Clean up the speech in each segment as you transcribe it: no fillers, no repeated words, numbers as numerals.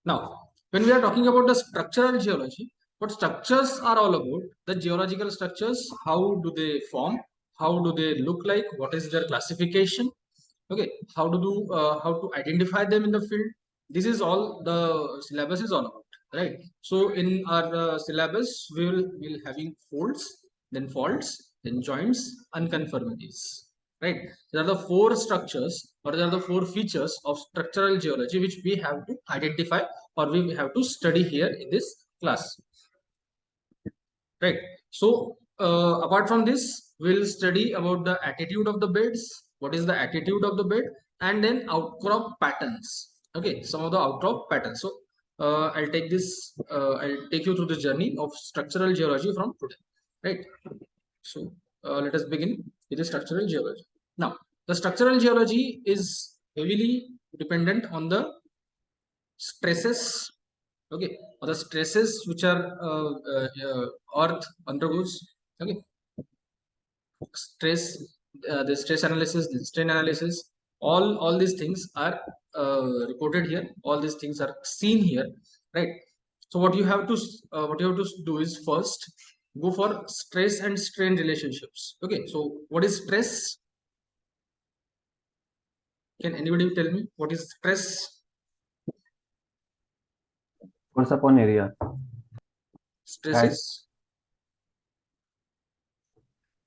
Now, when we are talking about the structural geology, what structures are all about, the geological structures, how do they form, how do they look like, what is their classification, okay, how to identify them in the field. This is all the syllabus is all about, right? So in our syllabus, we will having folds, then faults, then joints, unconformities, right? There are the four structures, or there are the four features of structural geology which we have to identify, or we have to study here in this class, right? So apart from this, we'll study about the attitude of the beds, what is the attitude of the bed, and then outcrop patterns. Okay, some of the outcrop patterns. So I'll take you through the journey of structural geology from today, right? So let us begin with the structural geology. Now, the structural geology is heavily dependent on the stresses, okay, or the stresses which are earth undergoes, okay. Stress, the stress analysis, the strain analysis, all these things are reported here, all these things are seen here, right? So what you have to do is first go for stress and strain relationships. Okay, so what is stress? Can anybody tell me what is stress? Force upon area. Stress is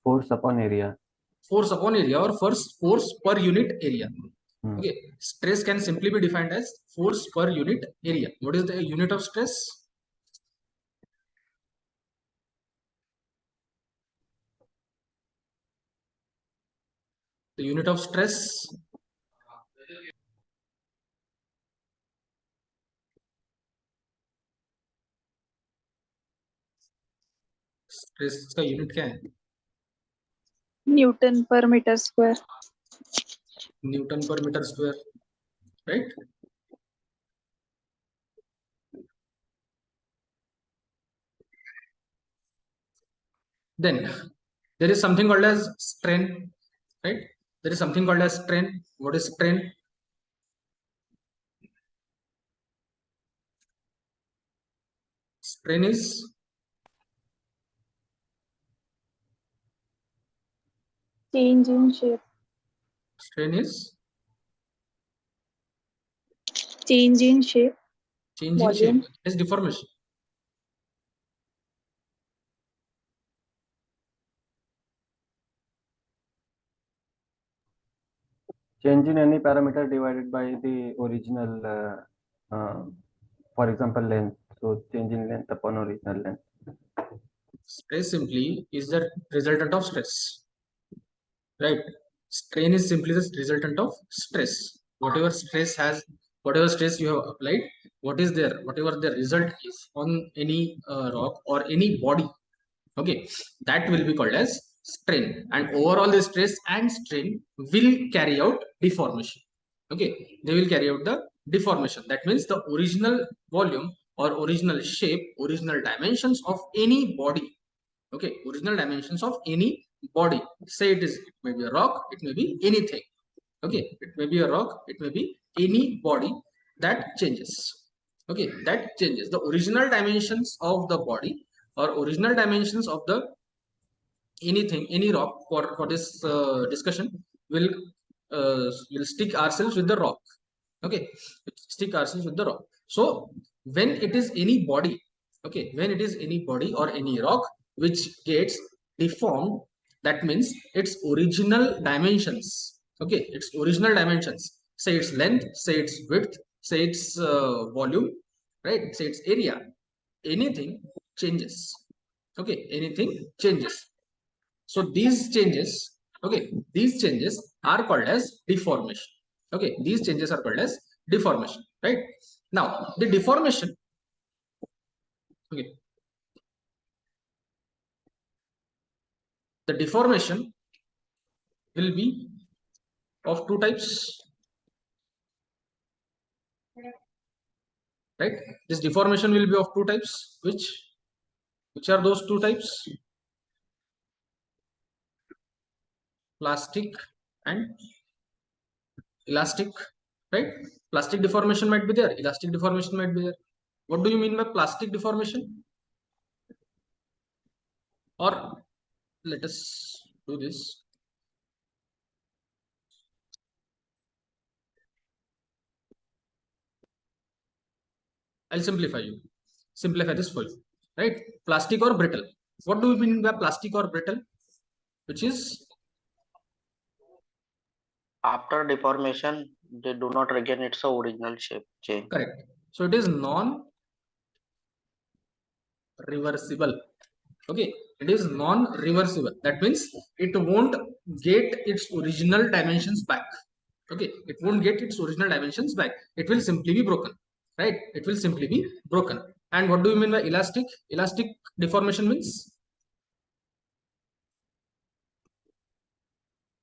force upon area. Force upon area, or force per unit area. Hmm. Okay, stress can simply be defined as force per unit area. What is the unit of stress? The unit of stress, stress का unit क्या है? Newton per metre square. Newton per metre square, right? Then there is something called as strain, right? There is something called as strain. What is strain? Strain is Change in shape. strain is Change in shape. change in Volume. shape. It is deformation. Change in any parameter divided by the original, for example, length. So change in length upon original length. Stress simply is the resultant of stress, right? Strain is simply the resultant of stress. Whatever stress has, whatever stress you have applied, what is there, whatever the result is on any rock or any body, okay, that will be called as strain. And overall the stress and strain will carry out deformation. Okay, they will carry out the deformation. That means the original volume or original shape, original dimensions of any body, okay, original dimensions of any body, say it may be a rock, it may be anything, okay, it may be a rock, it may be any body, that changes. Okay, that changes the original dimensions of the body, or original dimensions of the anything, any rock. For this discussion, will stick ourselves with the rock. Okay, stick ourselves with the rock. So when it is any body, okay, when it is any body or any rock which gets deformed, that means its original dimensions, okay, its original dimensions, say its length, say its width, say its volume, right, say its area, anything changes. Okay, anything changes. So these changes, okay, these changes are called as deformation. Okay, these changes are called as deformation, right? Now the deformation, okay, the deformation will be of two types, right? This deformation will be of two types. Which are those two types? Plastic and elastic, right? Plastic deformation might be there, elastic deformation might be there. What do you mean by plastic deformation? Or let us do this. I'll simplify this for you, right? Plastic or brittle. What do you mean by plastic or brittle? Which is After deformation, they do not regain its original shape change. correct. So it is non-reversible. Okay, it is non-reversible. That means it won't get its original dimensions back. Okay, it won't get its original dimensions back. It will simply be broken, right? It will simply be broken. And what do you mean by elastic? Elastic deformation means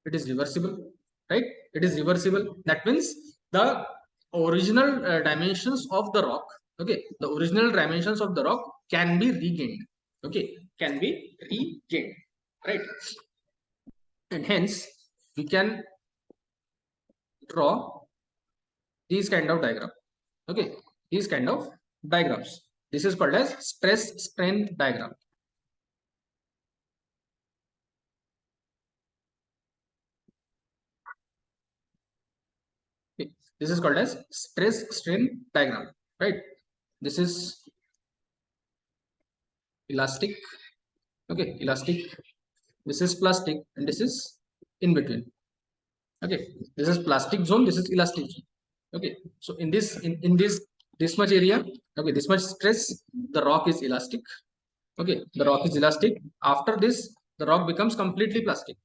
it is reversible, right? It is reversible. That means the original dimensions of the rock, okay, the original dimensions of the rock can be regained, okay, can be regained, right? And hence we can draw these kind of diagram, okay, these kind of diagrams. This is called as stress strain diagram. Okay. This is called as stress strain diagram, right? This is elastic, okay, elastic. This is plastic and this is in between, okay. This is plastic zone, this is elastic zone, okay. So in this this much area, okay, this much stress, the rock is elastic, okay, the rock is elastic. After this the rock becomes completely plastic,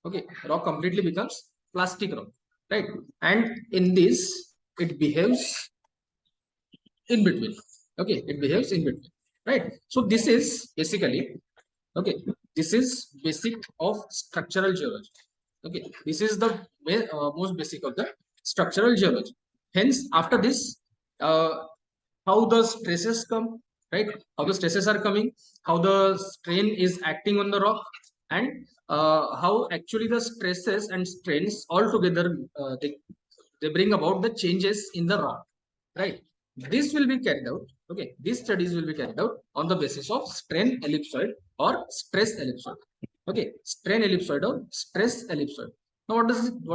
okay, rock completely becomes plastic rock, right? And in this it behaves in between, okay, it behaves in between, right? So this is basically, okay, this is basic of structural geology, okay, this is the most basic of the structural geology. Hence after this, uh, how the stresses come, right? How the stresses are coming, how the strain is acting on the rock, and how actually the stresses and strains all together, they bring about the changes in the rock, right? This will be carried out, okay, these studies will be carried out on the basis of strain ellipsoid or stress ellipsoid, okay, strain ellipsoid or stress ellipsoid. Now what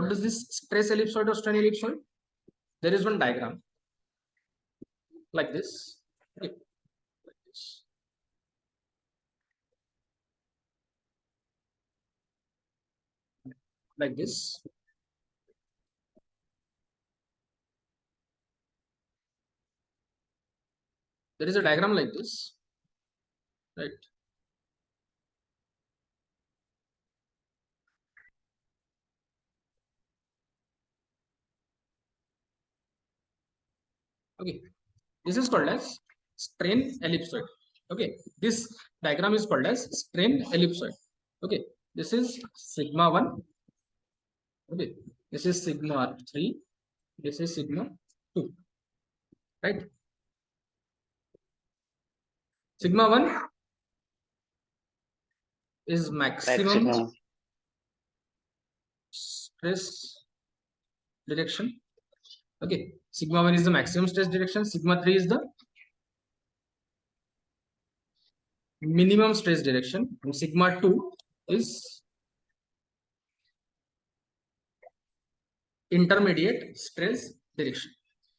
does this stress ellipsoid or strain ellipsoid? There is one diagram like this, okay, like this. Like this. There is a diagram like this, right? Okay, this is called as strain ellipsoid. Okay, this diagram is called as strain ellipsoid. Okay, this is sigma 1. Okay, this is sigma 3. This is sigma 2, right? Sigma 1 is maximum Maximum. stress direction. Okay, sigma 1 is the maximum stress direction, sigma 3 is the minimum stress direction, and sigma 2 is intermediate stress direction.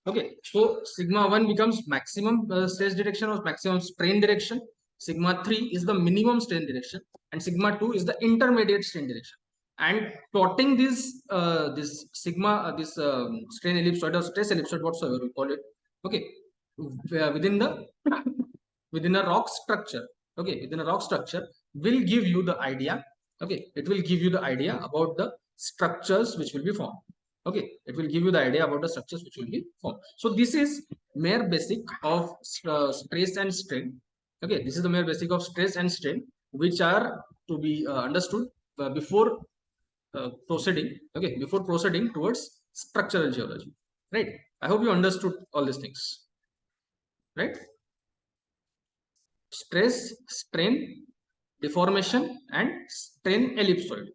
Okay, so sigma 1 becomes maximum stress direction or maximum strain direction, sigma 3 is the minimum strain direction, and sigma 2 is the intermediate strain direction. And plotting this sigma this strain ellipsoid or stress ellipsoid, whatsoever we call it, okay, within the within a rock structure, okay, within a rock structure will give you the idea, okay, it will give you the idea about the structures which will be formed, okay, it will give you the idea about the structures which will be formed. So this is mere basic of stress and strain, okay, this is the mere basic of stress and strain which are to be understood before proceeding, okay, before proceeding towards structural geology, right? I hope you understood all these things, right? Stress, strain, deformation, and strain ellipsoid.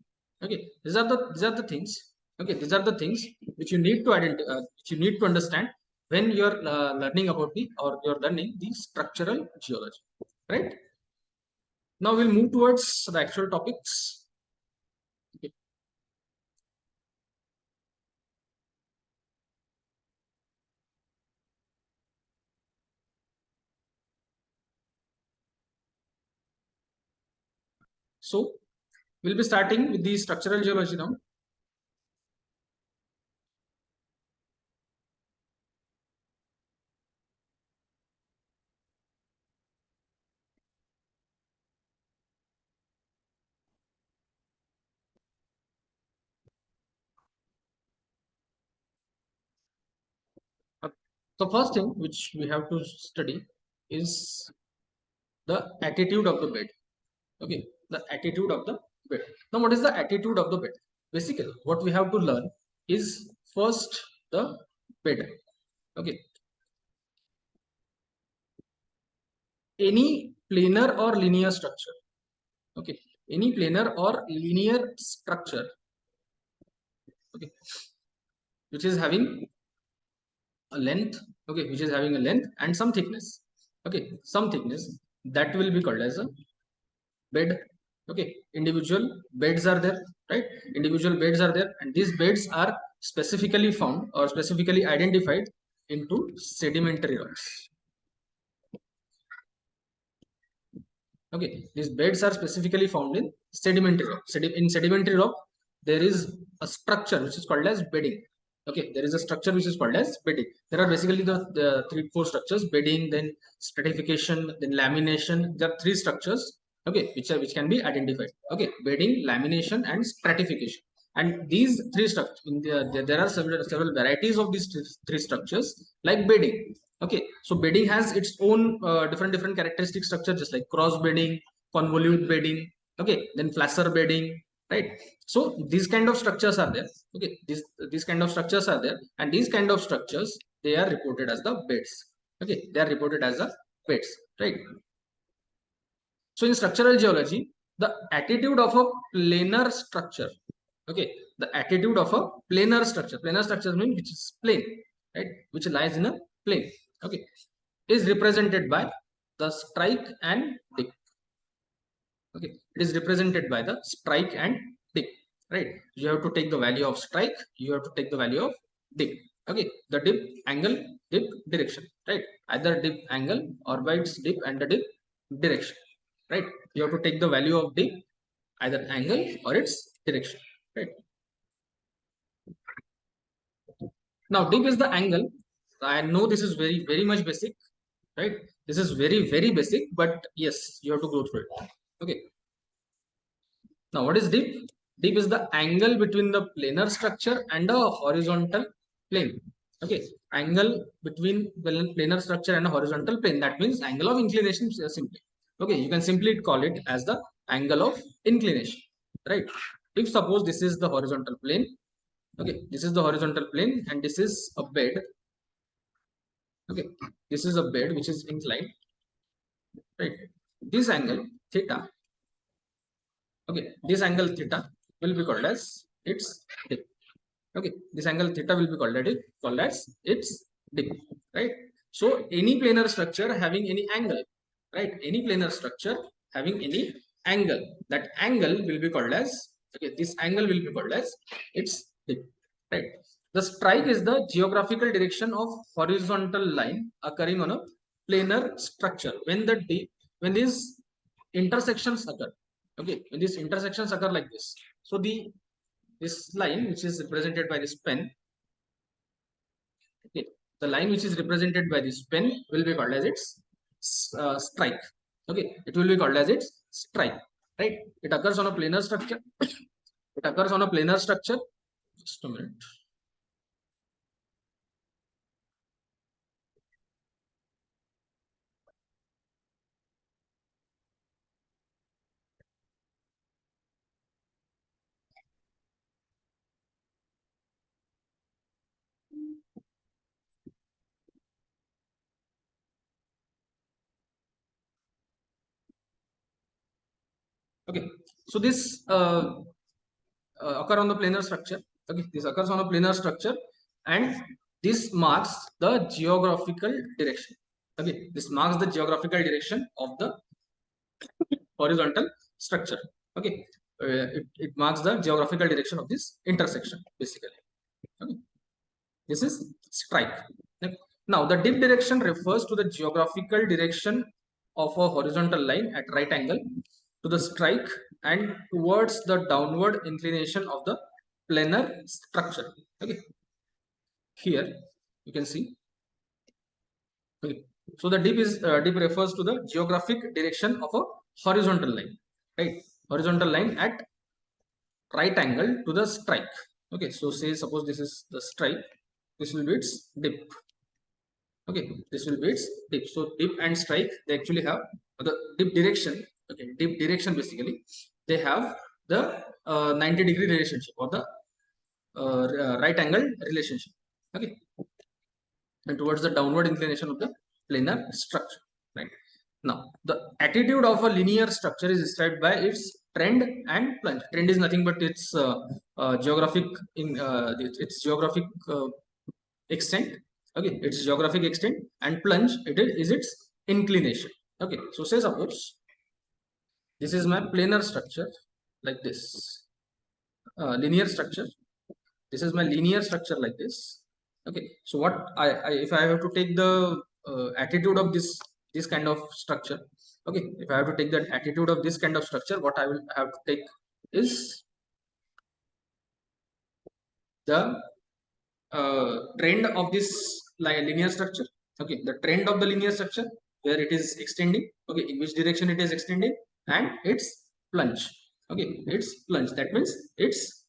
Okay, these are the things. Okay, these are the things which you need to which you need to understand when you're learning about or you're learning the structural geology, right? Now we'll move towards the actual topics. Okay. So we'll be starting with the structural geology now. The first thing which we have to study is the attitude of the bed. Okay, the attitude of the bed. Now, what is the attitude of the bed? Basically, what we have to learn is first the bed. Okay, any planar or linear structure. Okay, any planar or linear structure. Okay, which is having a length. Okay, which is having a length and some thickness. Okay, some thickness, that will be called as a bed. Okay, individual beds are there, right? Individual beds are there, and these beds are specifically found or specifically identified into sedimentary rocks. Okay, these beds are specifically found in sedimentary rock. In sedimentary rock, there is a structure which is called as bedding. Okay, there is a structure which is called as bedding. There are basically the four structures: bedding, then stratification, then lamination. There are three structures, okay, which can be identified. Okay, bedding, lamination, and stratification. And these three structures, there are several varieties of these three structures, like bedding. Okay, so bedding has its own different characteristic structure, just like cross bedding, convolute bedding. Okay, then flasser bedding, right? So these kind of structures are there. Okay, these kind of structures are there, and these kind of structures, they are reported as the beds. Okay, they are reported as the beds, right? So in structural geology, the attitude of a planar structure. Okay, the attitude of a planar structure. Planar structure means which is plane, right? Which lies in a plane. Okay, is represented by the strike and dip. Okay, it is represented by the strike and dip, right? You have to take the value of strike, you have to take the value of dip. Okay, the dip angle, dip direction, right? Either dip angle or by its dip and the dip direction, right? You have to take the value of dip, either angle or its direction, right? Now dip is the angle. I know this is very much basic, right? This is very basic, but yes, you have to go through it. Okay, now what is dip? Dip is the angle between the planar structure and a horizontal plane. Okay, angle between planar structure and a horizontal plane, that means angle of inclination, simply. Okay, you can simply call it as the angle of inclination, right? If suppose this is the horizontal plane. Okay, this is the horizontal plane and this is a bed. Okay, this is a bed which is inclined, right? This angle theta, okay, this angle theta will be called as its dip. Okay, this angle theta will be called as its dip, right? So any planar structure having any angle, right? Any planar structure having any angle, that angle will be called as, okay, this angle will be called as its dip, right? The strike is the geographical direction of horizontal line occurring on a planar structure when the dip, when these intersections occur. Okay, when these intersections occur like this, so this line which is represented by this pen. Okay, the line which is represented by this pen will be called as its strike. Okay, it will be called as its strike, right? It occurs on a planar structure. It occurs on a planar structure. Just a minute. Okay, so this occur on the planar structure. Okay, this occurs on a planar structure, and this marks the geographical direction. Okay, this marks the geographical direction of the horizontal structure. Okay, it marks the geographical direction of this intersection basically. Okay, this is strike. Okay. Now the dip direction refers to the geographical direction of a horizontal line at right angle to the strike and towards the downward inclination of the planar structure. Okay, here you can see. Okay. So the dip refers to the geographic direction of a horizontal line, right? Horizontal line at right angle to the strike. Okay, so say suppose this is the strike, this will be its dip. Okay, this will be its dip. So dip and strike, they actually have the dip direction. Okay, dip direction basically they have the 90-degree relationship or the right angle relationship. Okay, and towards the downward inclination of the planar structure. Right. Now, the attitude of a linear structure is described by its trend and plunge. Trend is nothing but its geographic geographic extent. Okay, its geographic extent, and plunge is its inclination. Okay, so say suppose this is my planar structure like this, linear structure. This is my linear structure like this. Okay, so what I if I have to take the attitude of this kind of structure. Okay, if I have to take the attitude of this kind of structure, what I will have to take is the trend of this linear structure. Okay, the trend of the linear structure where it is extending. Okay, in which direction it is extending, and its plunge. Okay, its plunge, that means its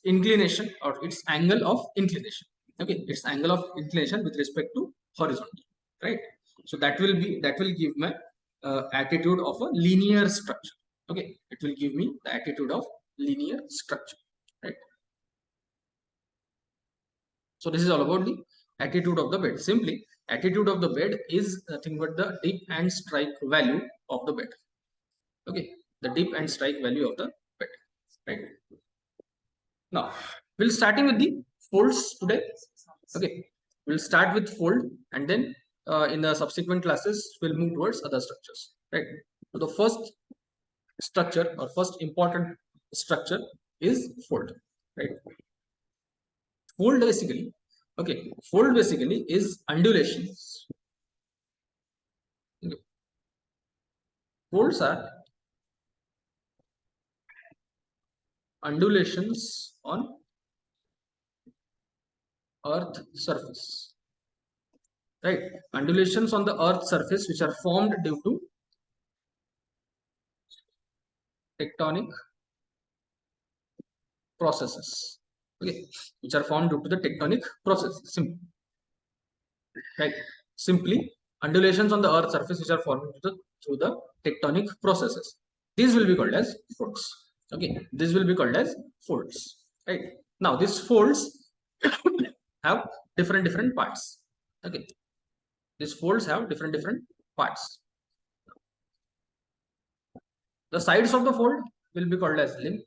inclination or its angle of inclination. Okay, its angle of inclination with respect to horizontal, right? So that will give my attitude of a linear structure. Okay, it will give me the attitude of linear structure, right? So this is all about the attitude of the bed. Simply, attitude of the bed is nothing but the dip and strike value of the bed. Okay, the dip and strike value of the bed. Right. Now we'll starting with the folds today. Okay, we'll start with fold, and then in the subsequent classes we'll move towards other structures. Right. So the first structure or first important structure is fold. Right. Fold basically, okay, fold basically is undulations. Okay. Folds are undulations on earth surface, right? Undulations on the earth surface which are formed due to tectonic processes. Okay, which are formed due to the tectonic processes. Right? Simply, undulations on the earth surface which are formed through the tectonic processes. These will be called as folds. Okay, this will be called as folds. Right? Now, these folds have different parts. Okay, these folds have different parts. The sides of the fold will be called as limb.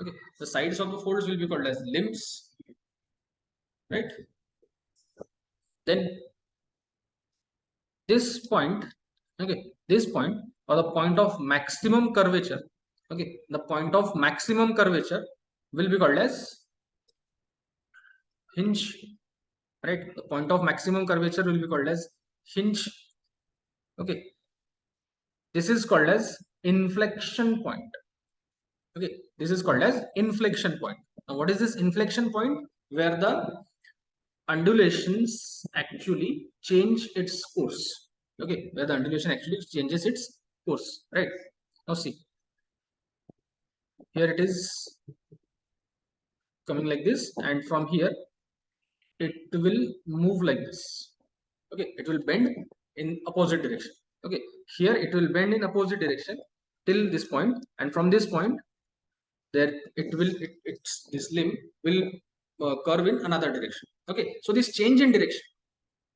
Okay, the sides of the folds will be called as limbs, right? Then this point, okay, this point or the point of maximum curvature, okay, the point of maximum curvature will be called as hinge, right? The point of maximum curvature will be called as hinge. Okay, this is called as inflection point. Okay, this is called as inflection point. Now, what is this inflection point? Where the undulations actually change its course. Okay, where the undulation actually changes its course. Right. Now see, here it is coming like this, and from here it will move like this. Okay, it will bend in opposite direction. Okay, here it will bend in opposite direction till this point, and from this point there this limb will curve in another direction. Okay, so this change in direction,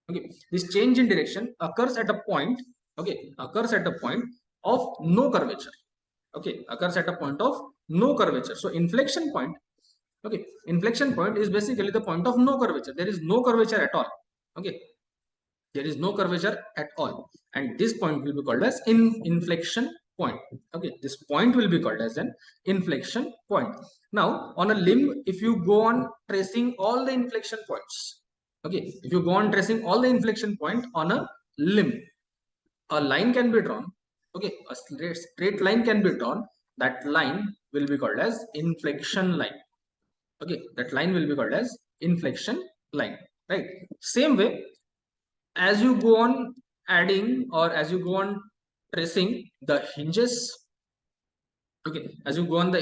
okay, this change in direction occurs at a point, okay, occurs at a point of no curvature. Okay, occurs at a point of no curvature. So inflection point, okay, inflection point is basically the point of no curvature. There is no curvature at all. Okay, there is no curvature at all, and this point will be called as inflection point. Okay, this point will be called as an inflection point. Now on a limb, if you go on tracing all the inflection points, okay, if you go on tracing all the inflection point on a limb, a line can be drawn. Okay, a straight line can be drawn. That line will be called as inflection line. Okay, that line will be called as inflection line, right? Same way, as you go on adding, or as you go on tracing the hinges, okay, as you go on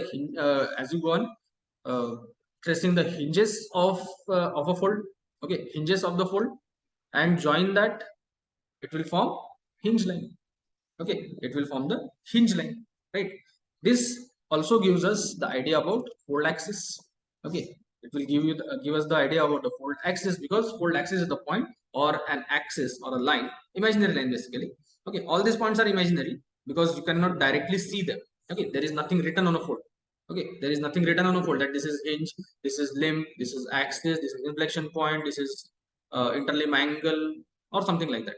uh, tracing the hinges of a fold, okay, hinges of the fold, and join that, it will form hinge line. Okay, it will form the hinge line, right? This also gives us the idea about fold axis. Okay, it will give us the idea about the fold axis, because fold axis is the point or an axis or a line, imaginary line basically. Okay, all these points are imaginary because you cannot directly see them. Okay, there is nothing written on a fold. Okay, there is nothing written on a fold that this is hinge, this is limb, this is axis, this is inflection point, this is interlimb angle, or something like that.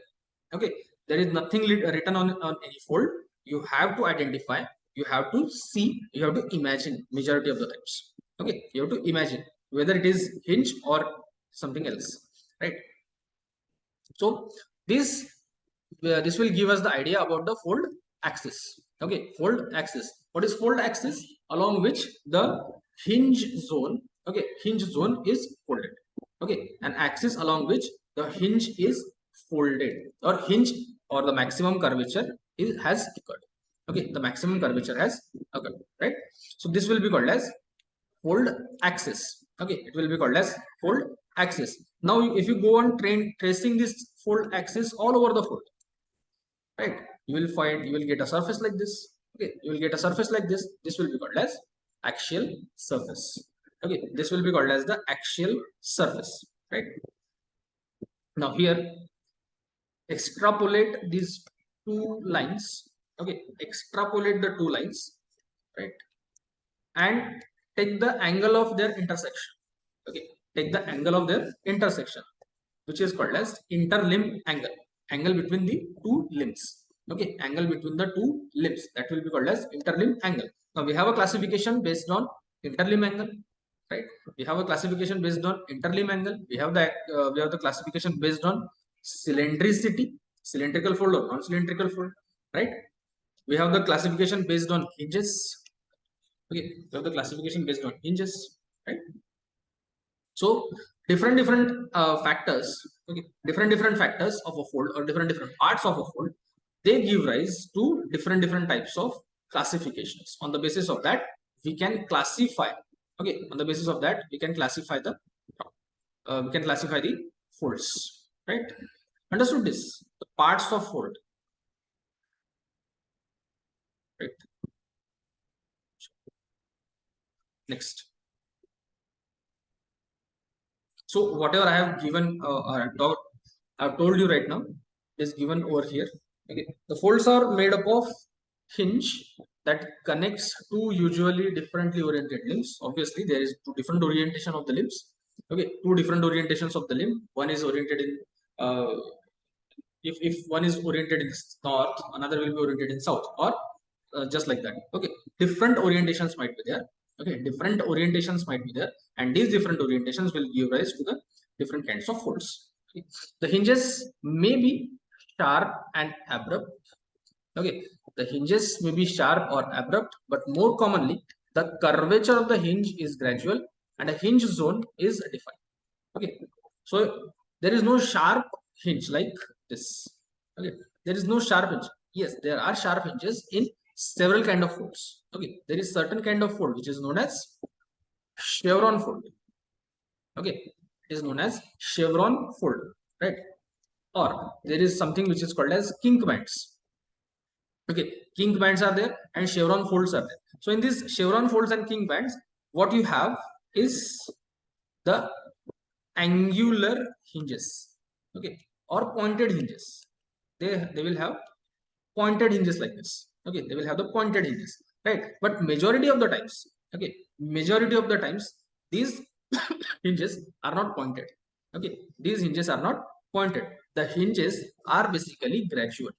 Okay, there is nothing written on any fold. You have to identify, you have to see, you have to imagine majority of the times. Okay, you have to imagine whether it is hinge or something else, right? So this this will give us the idea about the fold axis. Okay, fold axis, what is fold axis? Along which the hinge zone, okay, hinge zone is folded. Okay, an axis along which the hinge is folded, or hinge, or the maximum curvature has occurred. Okay, the maximum curvature has occurred, right? So this will be called as fold axis. Okay, it will be called as fold axis. Now if you go on tracing this fold axis all over the fold, right, you will get a surface like this. Okay, you will get a surface like this. This will be called as axial surface. Okay, this will be called as the axial surface, right? Now here, extrapolate these two lines. Okay, extrapolate the two lines, right, and take the angle of their intersection. Okay, take the angle of their intersection, which is called as interlimb angle, angle between the two limbs. Okay, angle between the two limbs, that will be called as interlimb angle. Now we have a classification based on interlimb angle, right? We have a classification based on interlimb angle. We have the classification based on cylindricity, cylindrical fold or non-cylindrical fold, right? We have the classification based on hinges. Okay, we have the classification based on hinges, right? So different factors, okay, different factors of a fold, or different parts of a fold, they give rise to different types of classifications. On the basis of that, we can classify. Okay, on the basis of that, we can classify the folds, right? Understood this? The parts of fold, right? Next. So whatever I have given, I've told you right now, is given over here. Okay, the folds are made up of hinge that connects two usually differently oriented limbs. Obviously there is two different orientation of the limbs. Okay, two different orientations of the limb. One is oriented in uh, if one is oriented in north, another will be oriented in south, or just like that. Okay, different orientations might be there. Okay, different orientations might be there, and these different orientations will give rise to the different kinds of folds. Okay. The hinges may be sharp and abrupt. Okay, the hinges may be sharp or abrupt, but more commonly the curvature of the hinge is gradual and a hinge zone is defined. Okay, so there is no sharp hinge like this. Okay, there is no sharp hinge. Yes, there are sharp hinges in several kind of folds. Okay, there is certain kind of fold which is known as chevron fold. Okay, it is known as chevron fold, right? Or there is something which is called as kink bands. Okay, kink bands are there and chevron folds are there. So in these chevron folds and kink bands, what you have is the angular hinges, okay, or pointed hinges. They will have pointed hinges like this. Okay, they will have the pointed hinges. right? But majority of the times, okay, majority of the times these hinges are not pointed. Okay, these hinges are not pointed. The hinges are basically gradual.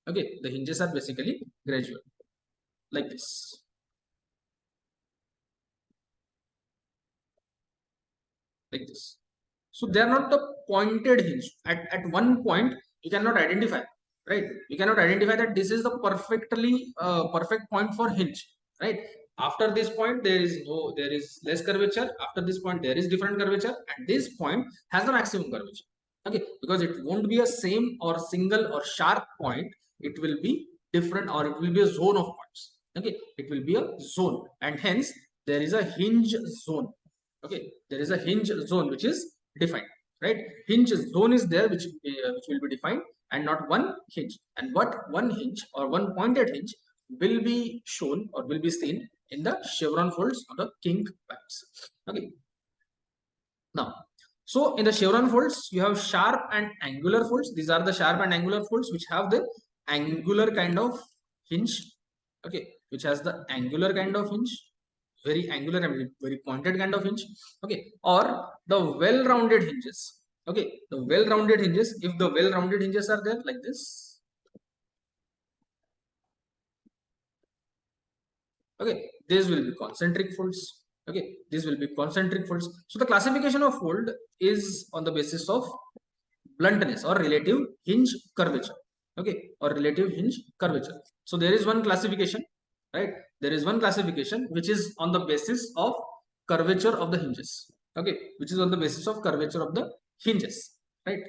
Okay, the hinges are basically gradual, like this, like this. So they are not the pointed hinge. At one point you cannot identify, right? You cannot identify that this is the perfect point for hinge, right? After this point there is less curvature. After this point there is different curvature, and this point has the maximum curvature. Okay, because it won't be a same or single or sharp point. It will be different, or it will be a zone of points. Okay, it will be a zone, and hence there is a hinge zone. Okay, there is a hinge zone which is defined, right? Hinge zone is there which will be defined, and not one hinge. And what one hinge or one pointed hinge will be shown or will be seen in the chevron folds or the kink bands. Okay, now, so in the chevron folds you have sharp and angular folds. These are the sharp and angular folds which have the angular kind of hinge. Okay, which has the angular kind of hinge, very angular and very pointed kind of hinge. Okay, or the well-rounded hinges. Okay, the well-rounded hinges, if the well-rounded hinges are there like this. Okay, these will be concentric folds. Okay, these will be concentric folds. So the classification of fold is on the basis of bluntness or relative hinge curvature. Okay, or relative hinge curvature. So there is one classification, right? There is one classification which is on the basis of curvature of the hinges. Okay, which is on the basis of curvature of the hinges, right?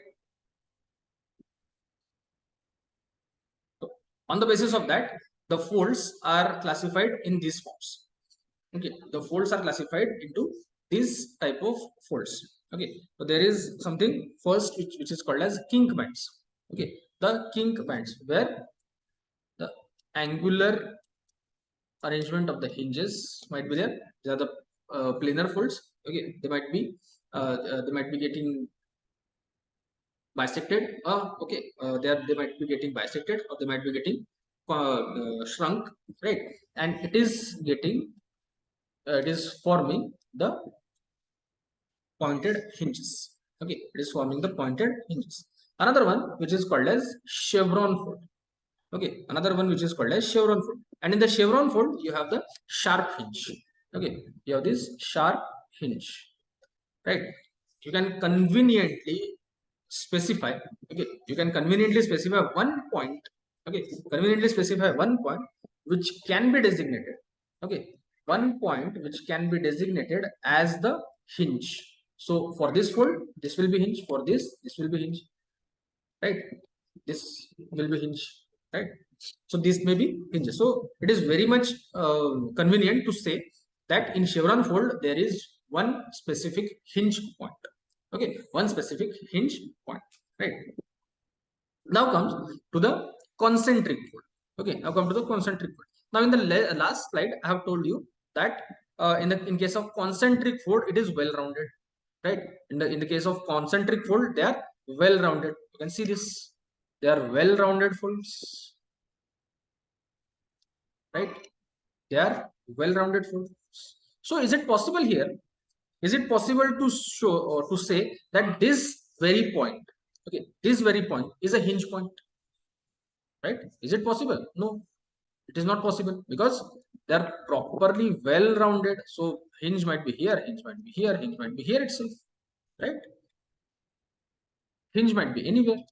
So on the basis of that, the folds are classified in these forms. Okay, the folds are classified into this type of folds. Okay, so there is something first which is called as kink bands. Okay, the kink bands, where the angular arrangement of the hinges might be there. They are the planar folds. Okay, they might be getting bisected. Okay, they might be getting bisected, or they might be getting shrunk, right? And it is getting it is forming the pointed hinges. Okay, it is forming the pointed hinges. Another one which is called as chevron fold. Okay, another one which is called as chevron fold. And in the chevron fold you have the sharp hinge. Okay, you have this sharp hinge, right? You can conveniently specify. Okay, you can conveniently specify one point. Okay, conveniently specify one point which can be designated. Okay, one point which can be designated as the hinge. So for this fold this will be hinge, for this will be hinge, right? This will be hinge, right? So this may be hinges. So it is very much convenient to say that in chevron fold there is one specific hinge point. Okay, one specific hinge point, right? Now comes to the concentric fold. Okay, now come to the concentric fold. Now in the last slide I have told you that in case of concentric fold it is well rounded, right? In the case of concentric fold they are well rounded. You can see this, they are well rounded folds, right? They are well rounded folds. So is it possible here, is it possible to show or to say that this very point, okay, this very point is a hinge point, right? Is it possible? No, it is not possible, because they are properly well rounded. So hinge might be here, hinge might be here, hinge might be here itself, right? Hinge might be anywhere,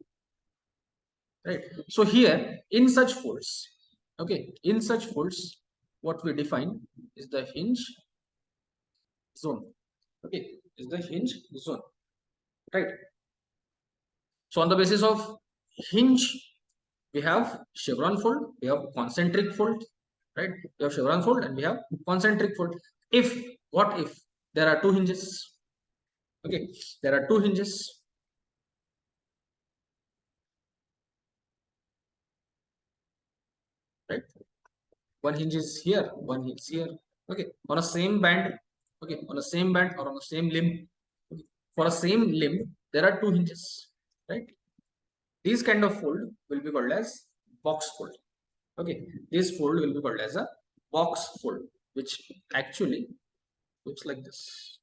right? So here in such folds, okay, in such folds what we define is the hinge zone. Okay, is the hinge zone, right? So on the basis of hinge we have chevron fold, we have concentric fold, right? We have chevron fold and we have concentric fold. If, what if there are two hinges? Okay, there are two hinges, right? One hinge is here, one hinge is here. Okay, on a same band. Okay, on a same band or on the same limb. Okay. For a same limb there are two hinges, right? These kind of fold will be called as box fold. Okay, this fold will be called as a box fold, which actually looks like this.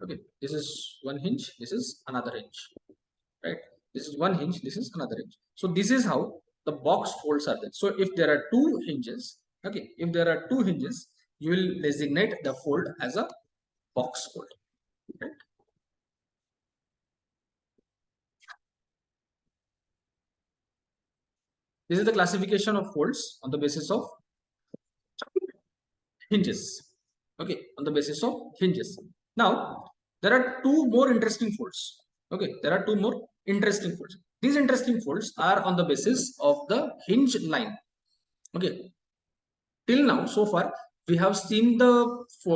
Okay, this is one hinge, this is another hinge, right? This is one hinge, this is another hinge. So this is how the box folds are there. So if there are two hinges, okay, if there are two hinges, you will designate the fold as a box fold, right? This is the classification of folds on the basis of hinges. Okay, on the basis of hinges. Now there are two more interesting folds. Okay, there are two more interesting folds. These interesting folds are on the basis of the hinge line. Okay, till now so far we have seen the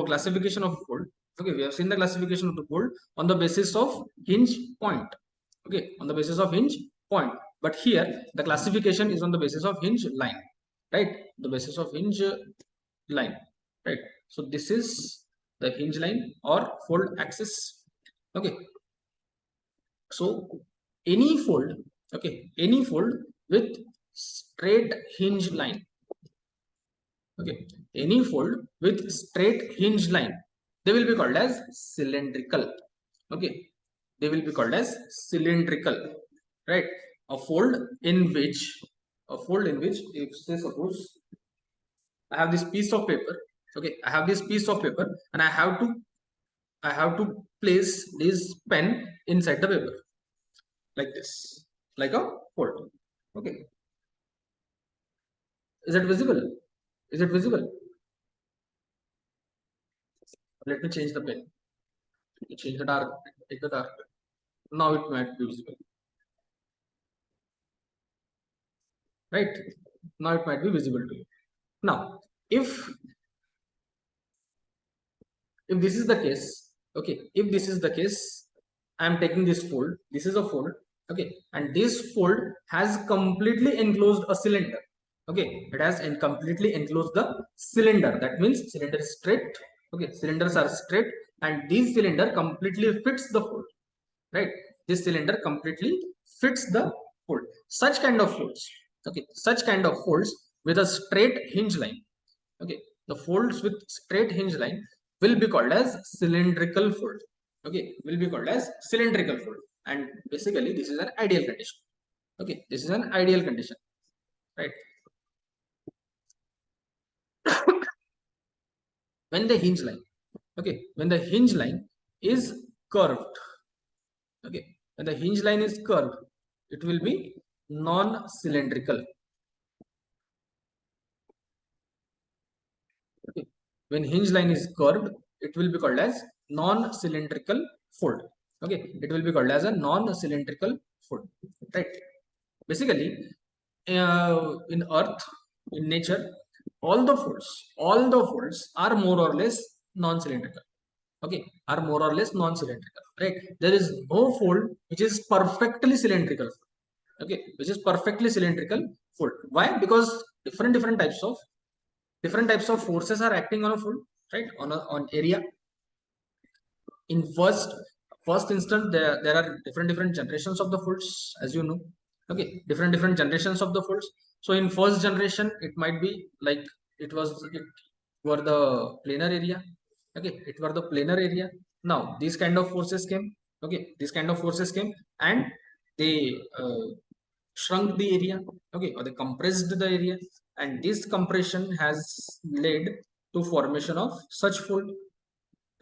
classification of fold. Okay, we have seen the classification of the fold on the basis of hinge point. Okay, on the basis of hinge point, but here the classification is on the basis of hinge line, right? The basis of hinge line, right? So this is the hinge line or fold axis. Okay, so any fold, okay, any fold with straight hinge line, okay, any fold with straight hinge line, they will be called as cylindrical. Okay, they will be called as cylindrical, right? A fold in which, if say suppose I have this piece of paper, okay, I have this piece of paper and I have to place this pen inside the paper like this, like a fold. Okay, is it visible? Is it visible? Let me change the pen. Let me change the dark, take the dark pen. Now it might be visible, right? Now it might be visible to you. Now if this is the case, okay, if this is the case, I am taking this fold, this is a fold, okay, and this fold has completely enclosed a cylinder. Okay, it has completely enclosed the cylinder. That means cylinder is straight. Okay, cylinders are straight and this cylinder completely fits the fold, right? This cylinder completely fits the fold. Such kind of folds, okay, such kind of folds with a straight hinge line, okay, the folds with straight hinge line will be called as cylindrical fold. Okay, will be called as cylindrical fold, and basically this is an ideal condition. Okay, this is an ideal condition, right? When the hinge line, okay, when the hinge line is curved, okay, when the hinge line is curved, it will be non-cylindrical. Okay, when hinge line is curved, it will be called as non-cylindrical fold. Okay, it will be called as a non-cylindrical fold, right? Basically, in earth, in nature, all the folds are more or less non-cylindrical. Okay, are more or less non-cylindrical, right? There is no fold which is perfectly cylindrical. Okay, which is perfectly cylindrical fold. Why? Because different types of forces are acting on a fold, right? On area. In first instance, there are different generations of the folds, as you know. Okay, different generations of the folds. So in first generation, it might be like it were the planar area. Okay, it were the planar area. Now these kind of forces came. Okay, these kind of forces came and they shrunk the area. Okay, or they compressed the area, and this compression has led to formation of such fold,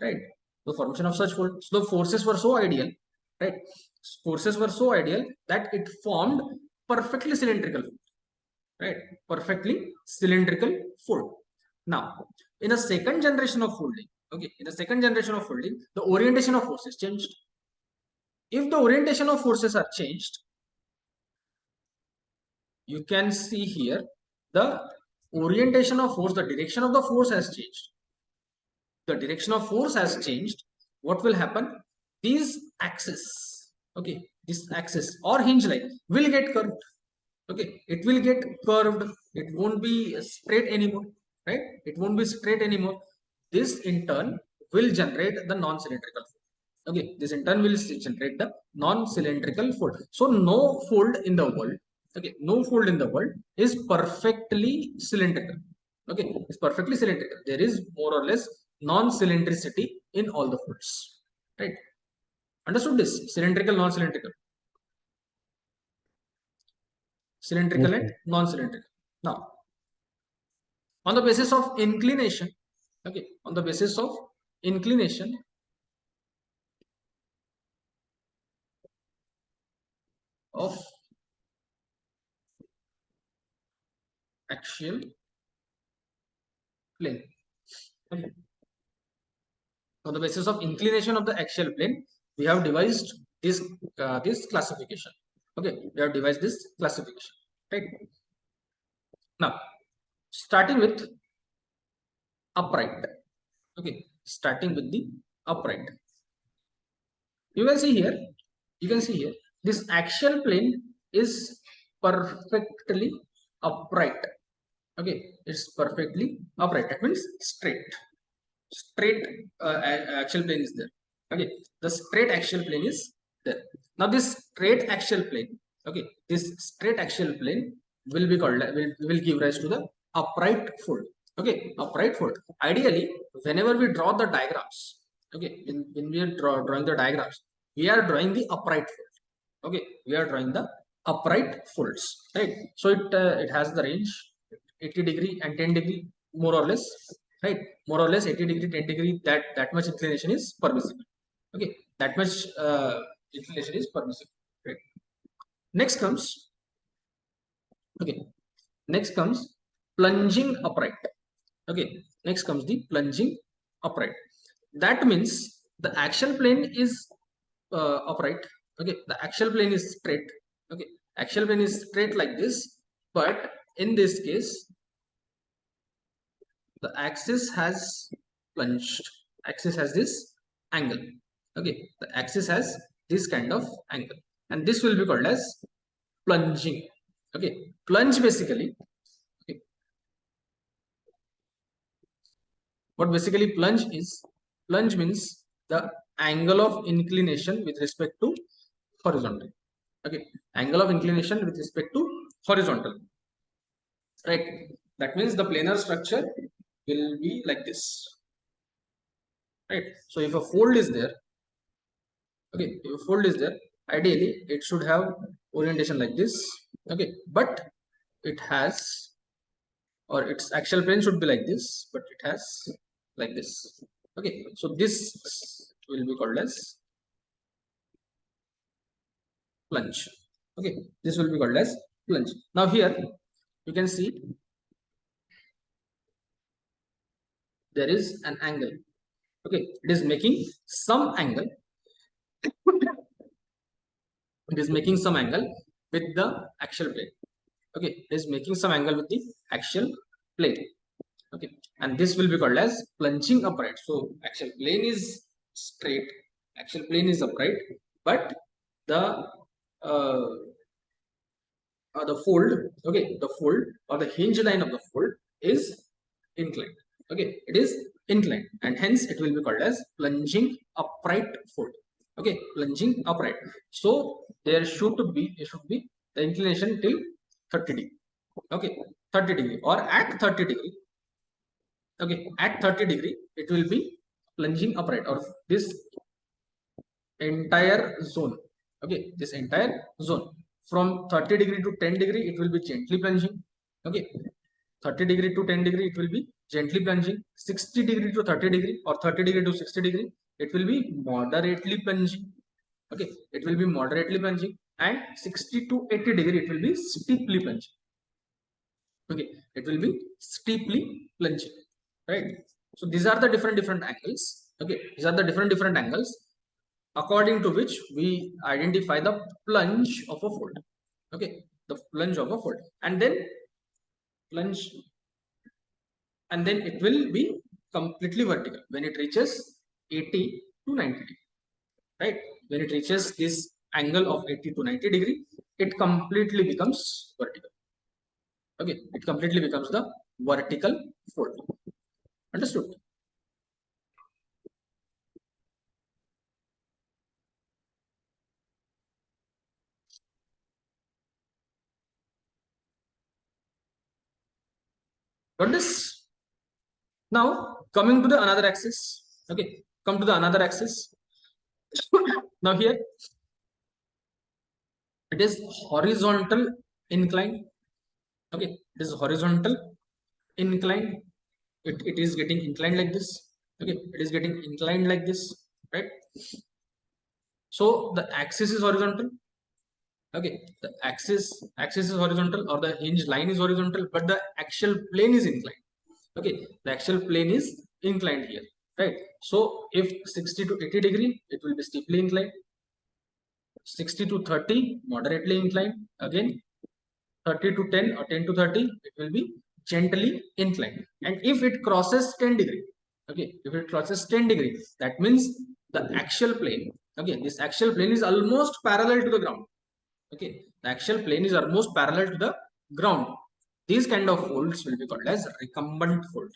right? The formation of such fold. So the forces were so ideal, right? Forces were so ideal that it formed perfectly cylindrical, right? Perfectly cylindrical fold. Now in a second generation of folding, okay, in the second generation of folding, the orientation of forces changed. If the orientation of forces are changed, you can see here the orientation of force, the direction of the force has changed. The direction of force has changed. What will happen? These axis, okay, this axis or hinge line will get curved. Okay, it will get curved. It won't be straight anymore, right? It won't be straight anymore. This in turn will generate the non-cylindrical fold. Okay, this in turn will generate the non-cylindrical fold. So no fold in the world, okay, no fold in the world is perfectly cylindrical. Okay, it's perfectly cylindrical. There is more or less non-cylindricity in all the folds, right? Understood this? Cylindrical, non-cylindrical, cylindrical Yes, and sir. non-cylindrical. Now, on the basis of inclination, okay, on the basis of inclination of axial plane, okay, on the basis of inclination of the axial plane, we have devised this classification. Okay, we have devised this classification, right? Now, starting with upright, okay, starting with the upright, you can see here, you can see here, this axial plane is perfectly upright. Okay, it's perfectly upright, that means straight axial plane is there. Okay, the straight axial plane is there. Now this straight axial plane, okay, this straight axial plane will be called, will give rise to the upright fold. Okay, upright fold. Ideally, whenever we draw the diagrams, okay, when we are drawing the diagrams, we are drawing the upright fold. Okay, we are drawing the upright folds, right? So it has the range 80° and 10° more or less, right? More or less 80°, 10°, that much inclination is permissible. Okay, that much inclination is permissible, right? Next comes, okay, next comes plunging upright. Okay, next comes the plunging upright. That means the axial plane is upright. Okay, the axial plane is straight. Okay, axial plane is straight like this, but in this case the axis has plunged, axis has this angle. Okay, the axis has this kind of angle, and this will be called as plunging. Okay, plunge basically, okay, what basically plunge is, plunge means the angle of inclination with respect to horizontal. Okay, angle of inclination with respect to horizontal, right? That means the planar structure will be like this, right? So if a fold is there, okay, if a fold is there, ideally it should have orientation like this. Okay, but it has, or its axial plane should be like this, but it has like this. Okay, so this will be called as plunge. Okay, this will be called as plunge. Now here you can see there is an angle. Okay, it is making some angle, it is making some angle with the axial plane. Okay, it is making some angle with the axial plane. Okay, and this will be called as plunging upright. So axial plane is straight, axial plane is upright, but the uh, the fold, okay, the fold or the hinge line of the fold is inclined. Okay, it is inclined, and hence it will be called as plunging upright fold. Okay, plunging upright. So there should be the inclination till 30°. Okay, 30°, or at 30°. Okay, at 30°, it will be plunging upright, or this entire zone. Okay, this entire zone from 30° to 10°, it will be gently plunging. Okay, 30° to 10°, it will be gently plunging. 60° to 30°, or 30° to 60°, it will be moderately plunging. Okay, it will be moderately plunging, and 60 to 80°, it will be steeply plunging. Okay, it will be steeply plunging, right? So these are the different angles. Okay, these are the different angles according to which we identify the plunge of a fold. Okay, the plunge of a fold, and then plunge, and then it will be completely vertical when it reaches 80 to 90°, right? When it reaches this angle of 80 to 90°, it completely becomes vertical. Okay, it completely becomes the vertical fold. Understood? Got this? Now coming to the another axis. Okay, come to the another axis. Now here it is horizontal incline. Okay, it is horizontal incline. It is getting inclined like this. Okay, it is getting inclined like this, right? So the axis is horizontal. Okay, the axis is horizontal, or the hinge line is horizontal, but the axial plane is inclined. Okay, the axial plane is inclined here, right? So if 60 to 80 degree, it will be steeply inclined. 60 to 30, moderately inclined. Again 30 to 10 or 10 to 30, it will be gently inclined. And if it crosses 10 degree, okay, if it crosses 10 degree, that means the axial plane, okay, this axial plane is almost parallel to the ground. Okay, the axial plane is almost parallel to the ground. These kind of folds will be called as recumbent fold.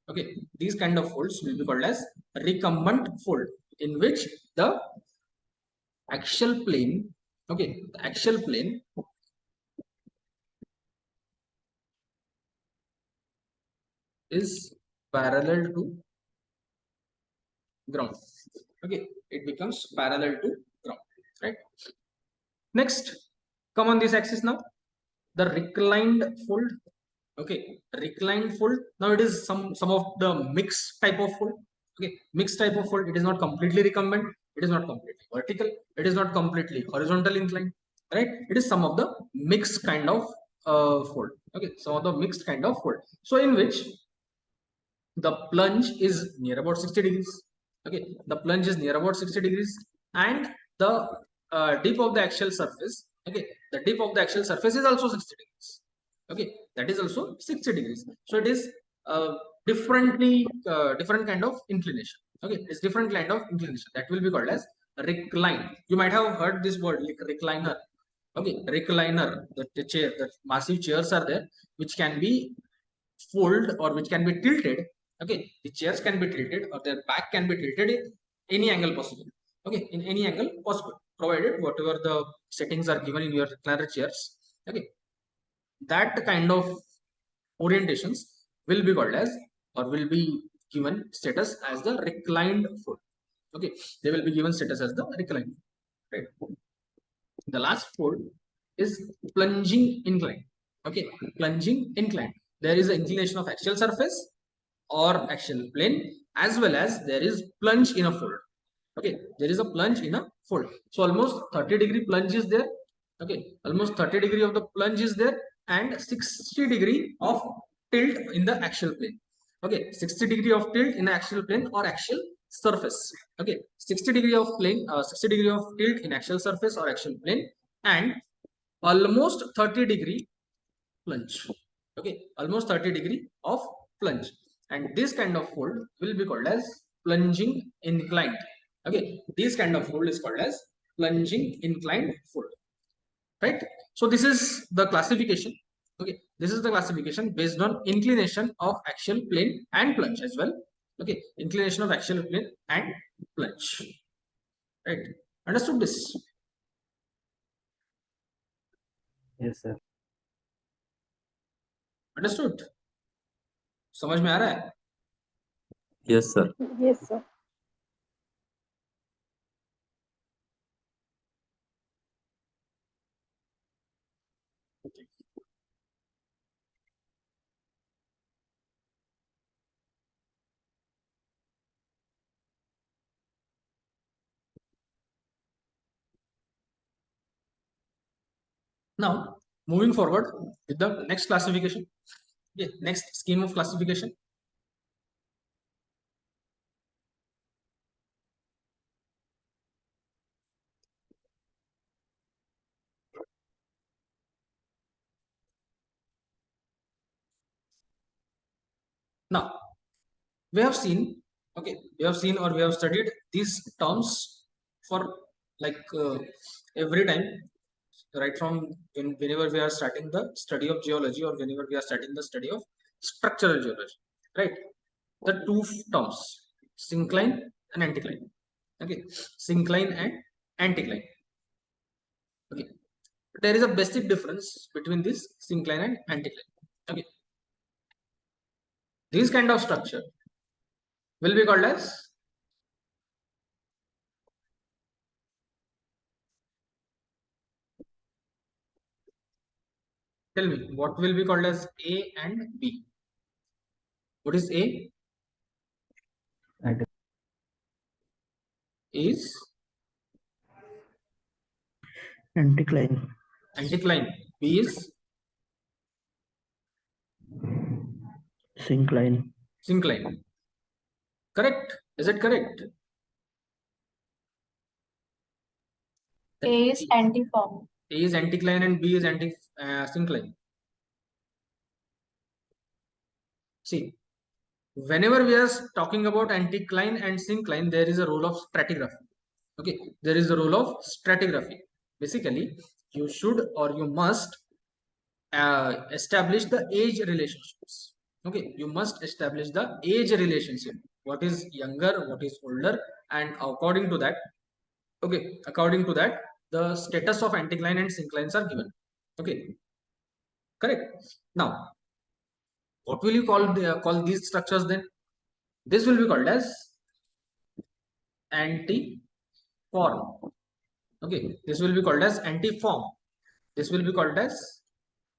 Okay, these kind of folds will be called as recumbent fold, in which the axial plane, okay, the axial plane is parallel to ground. Okay, it becomes parallel to ground, right? Next, come on this axis now, the reclined fold. Okay, reclined fold. Now it is some of the mixed type of fold. Okay, mixed type of fold. It is not completely recumbent, it is not completely vertical, it is not completely horizontal inclined, right? It is some of the mixed kind of fold. Okay, some of the mixed kind of fold, so in which the plunge is near about 60 degrees. Okay, the plunge is near about 60 degrees, and the dip of the axial surface, okay, the dip of the axial surface is also 60 degrees. Okay, that is also 60 degrees. So it is different kind of inclination. Okay, it's different kind of inclination, that will be called as recline. You might have heard this word like recliner. Okay, recliner, the chair, the massive chairs are there which can be fold or which can be tilted. Okay, the chairs can be tilted or their back can be tilted in any angle possible. Okay, in any angle possible, provided whatever the settings are given in your recliner chairs. Okay, that kind of orientations will be called as, or will be given status as the reclined fold. Okay, they will be given status as the reclined, right? The last fold is plunging incline. Okay, plunging incline, there is an inclination of axial surface or axial plane, as well as there is plunge in a fold. Okay, there is a plunge in a fold, so almost 30-degree plunge is there. Okay, almost 30 degree of the plunge is there, and 60 degree of tilt in the axial plane. Okay, 60 degree of tilt in the axial plane or axial surface. Okay, 60 degree of plane, 60 degree of tilt in axial surface or axial plane, and almost 30 degree plunge. Okay, almost 30 degree of plunge, and this kind of fold will be called as plunging inclined. Okay, this kind of fold is called as plunging inclined fold, right? So this is the classification. Okay, this is the classification based on inclination of axial plane and plunge as well. Okay, inclination of axial plane and plunge, right? Understood this? Yes, sir. Understood? समझ में आ रहा है? Yes, sir. Yes, sir. Now, moving forward with the next classification. Okay, next scheme of classification. Now, we have seen, okay, we have seen or we have studied these terms for like every time, right from whenever we are starting the study of geology or whenever we are starting the study of structural geology, right? The two terms, syncline and anticline. Okay, syncline and anticline. Okay, there is a basic difference between this syncline and anticline. Okay, This kind of structure will be called as, tell me, what will be called as A and B? What is A? Is Anticline. anticline. B is Syncline. syncline. Correct? Is it correct? A is antiform. A is anticline and B is syncline. See, whenever we are talking about anticline and syncline, there is a role of stratigraphy. Okay, there is a role of stratigraphy. Basically, you should or you must establish the age relationships. Okay, you must establish the age relationship. What is younger, what is older, and according to that, okay, according to that, the status of anticline and synclines are given. Okay, correct. Now, what will you call these structures then? This will be called as antiform. Okay, this will be called as antiform. This will be called as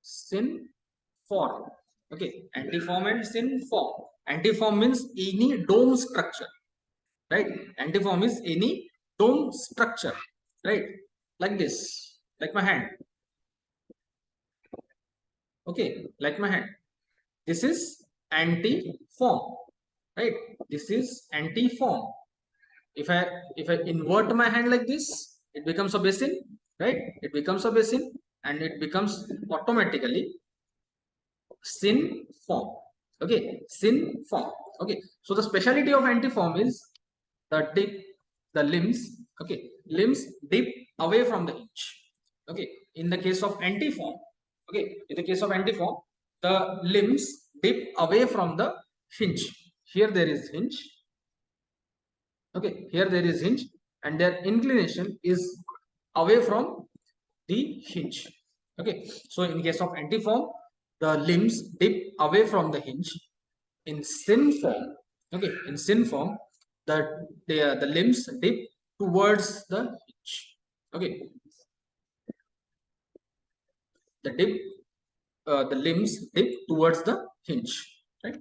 synform. Okay, antiform and synform. Antiform means any dome structure, right? Antiform is any dome structure, right? Like this, like my hand. Okay, like my hand. This is antiform, right? This is antiform. If I invert my hand like this, it becomes a basin, right? It becomes a basin, and it becomes automatically sin form. Okay, sin form. Okay, so the speciality of antiform is the limbs. Okay, limbs dip away from the hinge. Okay, in the case of antiform, okay, in the case of antiform, the limbs dip away from the hinge. Here there is hinge. Okay, here there is hinge, and their inclination is away from the hinge. Okay, so in case of antiform, the limbs dip away from the hinge. In synform, okay, in synform, the limbs dip towards the hinge. Okay, the limbs dip towards the hinge, right?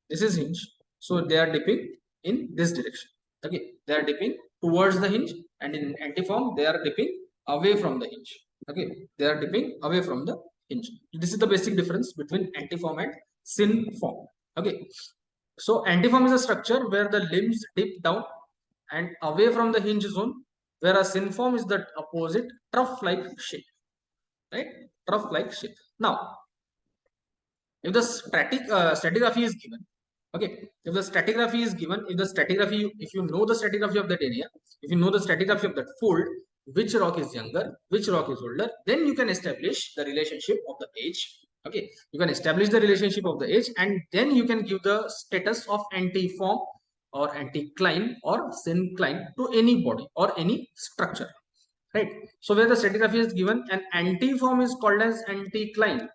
This is hinge, so they are dipping in this direction. Okay, they are dipping towards the hinge, and in antiform they are dipping away from the hinge. Okay, they are dipping away from the hinge. This is the basic difference between antiform and synform. Okay, so antiform is a structure where the limbs dip down and away from the hinge zone, whereas synform is the opposite, trough like shape, right? Trough like shape. Now, if the stratigraphy is given, okay, if the stratigraphy is given, if you know the stratigraphy of that area, if you know the stratigraphy of that fold, which rock is younger, which rock is older, then you can establish the relationship of the age. Okay, you can establish the relationship of the age, and then you can give the status of antiform or anticline or syncline to any body or any structure, right? So where the stratigraphy is given, an antiform is called as anticline,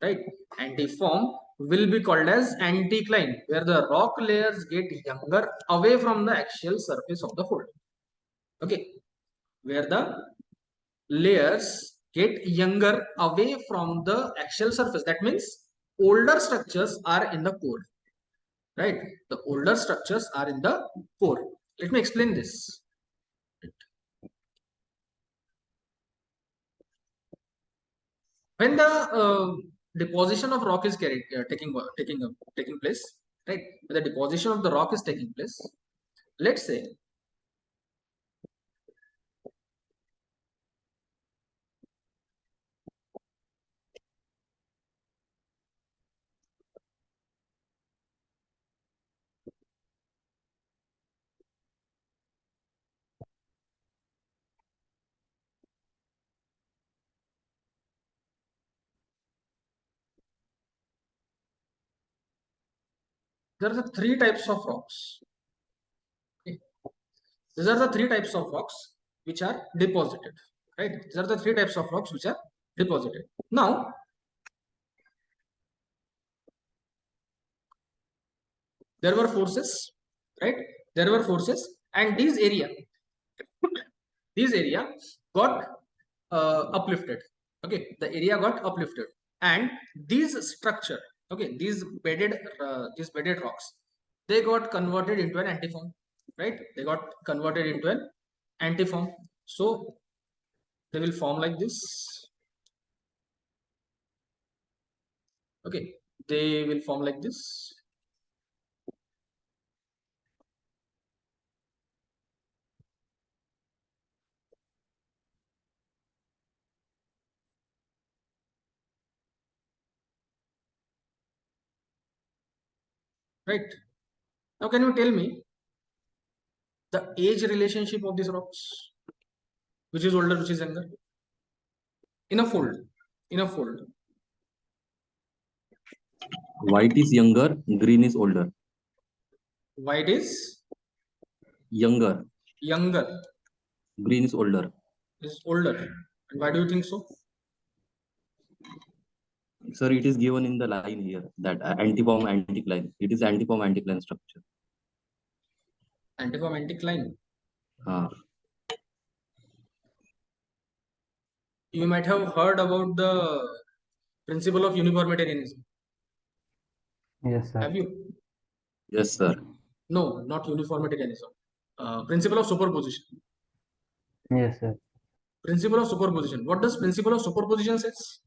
right? Antiform will be called as anticline, where the rock layers get younger away from the axial surface of the fold. Okay, where the layers get younger away from the axial surface. That means older structures are in the core, right? The older structures are in the core. Let me explain this. When the deposition of rock is taking place, right? When the deposition of the rock is taking place, let's say there are the three types of rocks. Okay. These are the three types of rocks which are deposited, right? These are the three types of rocks which are deposited. Now, there were forces, right? There were forces, and this area got uplifted. Okay, the area got uplifted, and these structure, okay, these bedded rocks, they got converted into an antiform, right? They got converted into an antiform. So they will form like this. Okay, they will form like this. Right. Now, can you tell me the age relationship of these rocks? Which is older, which is younger? In a fold. In a fold. White is younger, green is older. White is Younger, younger, green is older. is older. And why do you think so? Sir, it is given in the line here that antiform anticline. It is antiform anticline structure. Antiform anticline. You might have heard about the principle of uniformitarianism. Yes, sir. Have you? Yes, sir. No, not uniformitarianism. Principle of superposition. Yes, sir. Principle of superposition. What does principle of superposition says?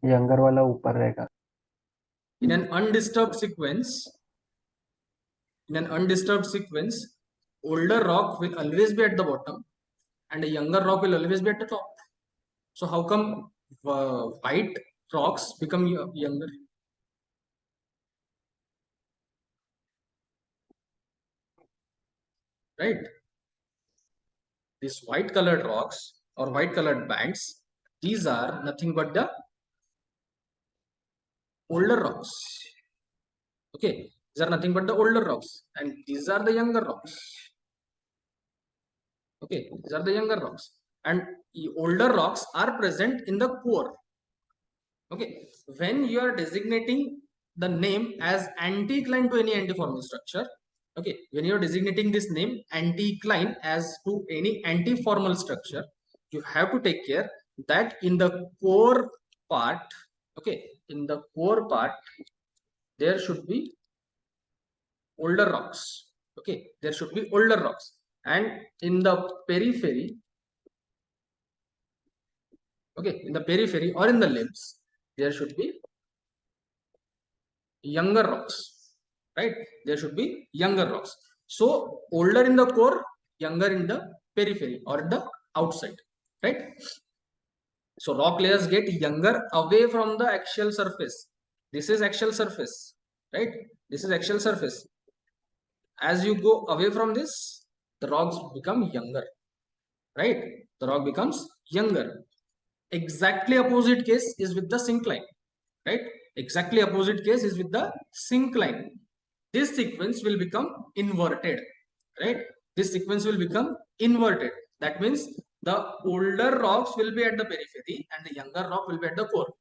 Younger वाला ऊपर रहेगा. In an undisturbed sequence, older rock will always be at the bottom, and a younger rock will always be at the top. So how come white rocks become younger? Right? These white colored rocks or white colored bands, these are nothing but the older rocks. Okay, these are nothing but the older rocks, and these are the younger rocks. Okay, these are the younger rocks, and the older rocks are present in the core. Okay, when you are designating the name as anticline to any antiformal structure, okay, when you are designating this name anticline as to any antiformal structure, you have to take care that in the core part, okay, in the core part, there should be older rocks. Okay, there should be older rocks, and in the periphery, okay, in the periphery or in the limbs, there should be younger rocks, right? There should be younger rocks. So older in the core, younger in the periphery or the outside, right? So rock layers get younger away from the axial surface. This is axial surface, right? This is axial surface. As you go away from this, the rocks become younger, right? The rock becomes younger. Exactly opposite case is with the syncline, right? Exactly opposite case is with the syncline. This sequence will become inverted, right? This sequence will become inverted. That means the older rocks will be at the periphery and the younger rock will be at the core,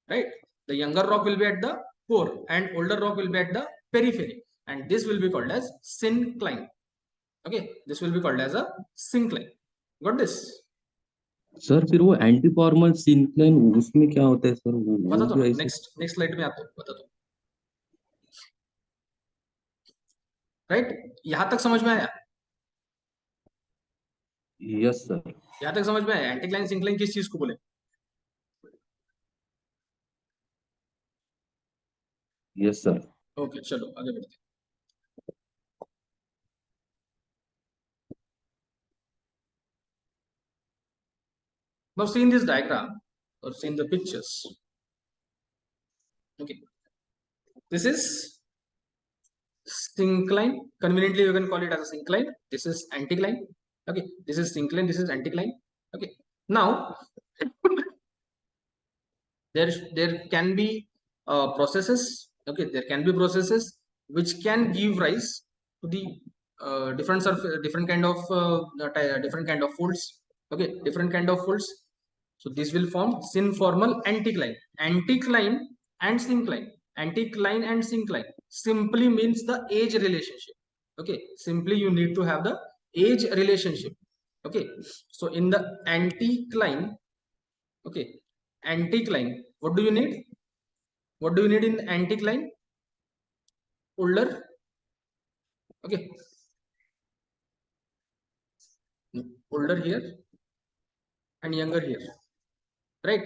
right? The younger rock will be at the core and older rock will be at the periphery, and this will be called as syncline. Okay, this will be called as a syncline. Got this? Sir फिर वो एंटीफॉर्मल syncline उसमें क्या होता है sir? वो बताता भी हूँ, ऐसे नेक्स्ट स्लाइड में आता हूँ, बताता हूँ. राइट, यहां तक समझ में आया? Yes sir. यहां तक समझ में आया? एंटीक्लाइन सिंक्लाइन किस चीज को बोले? Yes sir. ओके, चलो आगे बढ़ते हैं. Now see in this diagram or see in the pictures. Okay, this is syncline. Conveniently, you can call it as a syncline. This is anticline. Okay, this is syncline. This is anticline. Okay, now there can be processes. Okay, there can be processes which can give rise to the different kind of folds. Okay, different kind of folds. So this will form synformal anticline and syncline. Anticline and syncline simply means the age relationship. Okay, simply you need to have the age relationship. Okay, so in the anticline, okay, anticline, what do you need? What do you need in anticline? Older, okay, older here and younger here, right?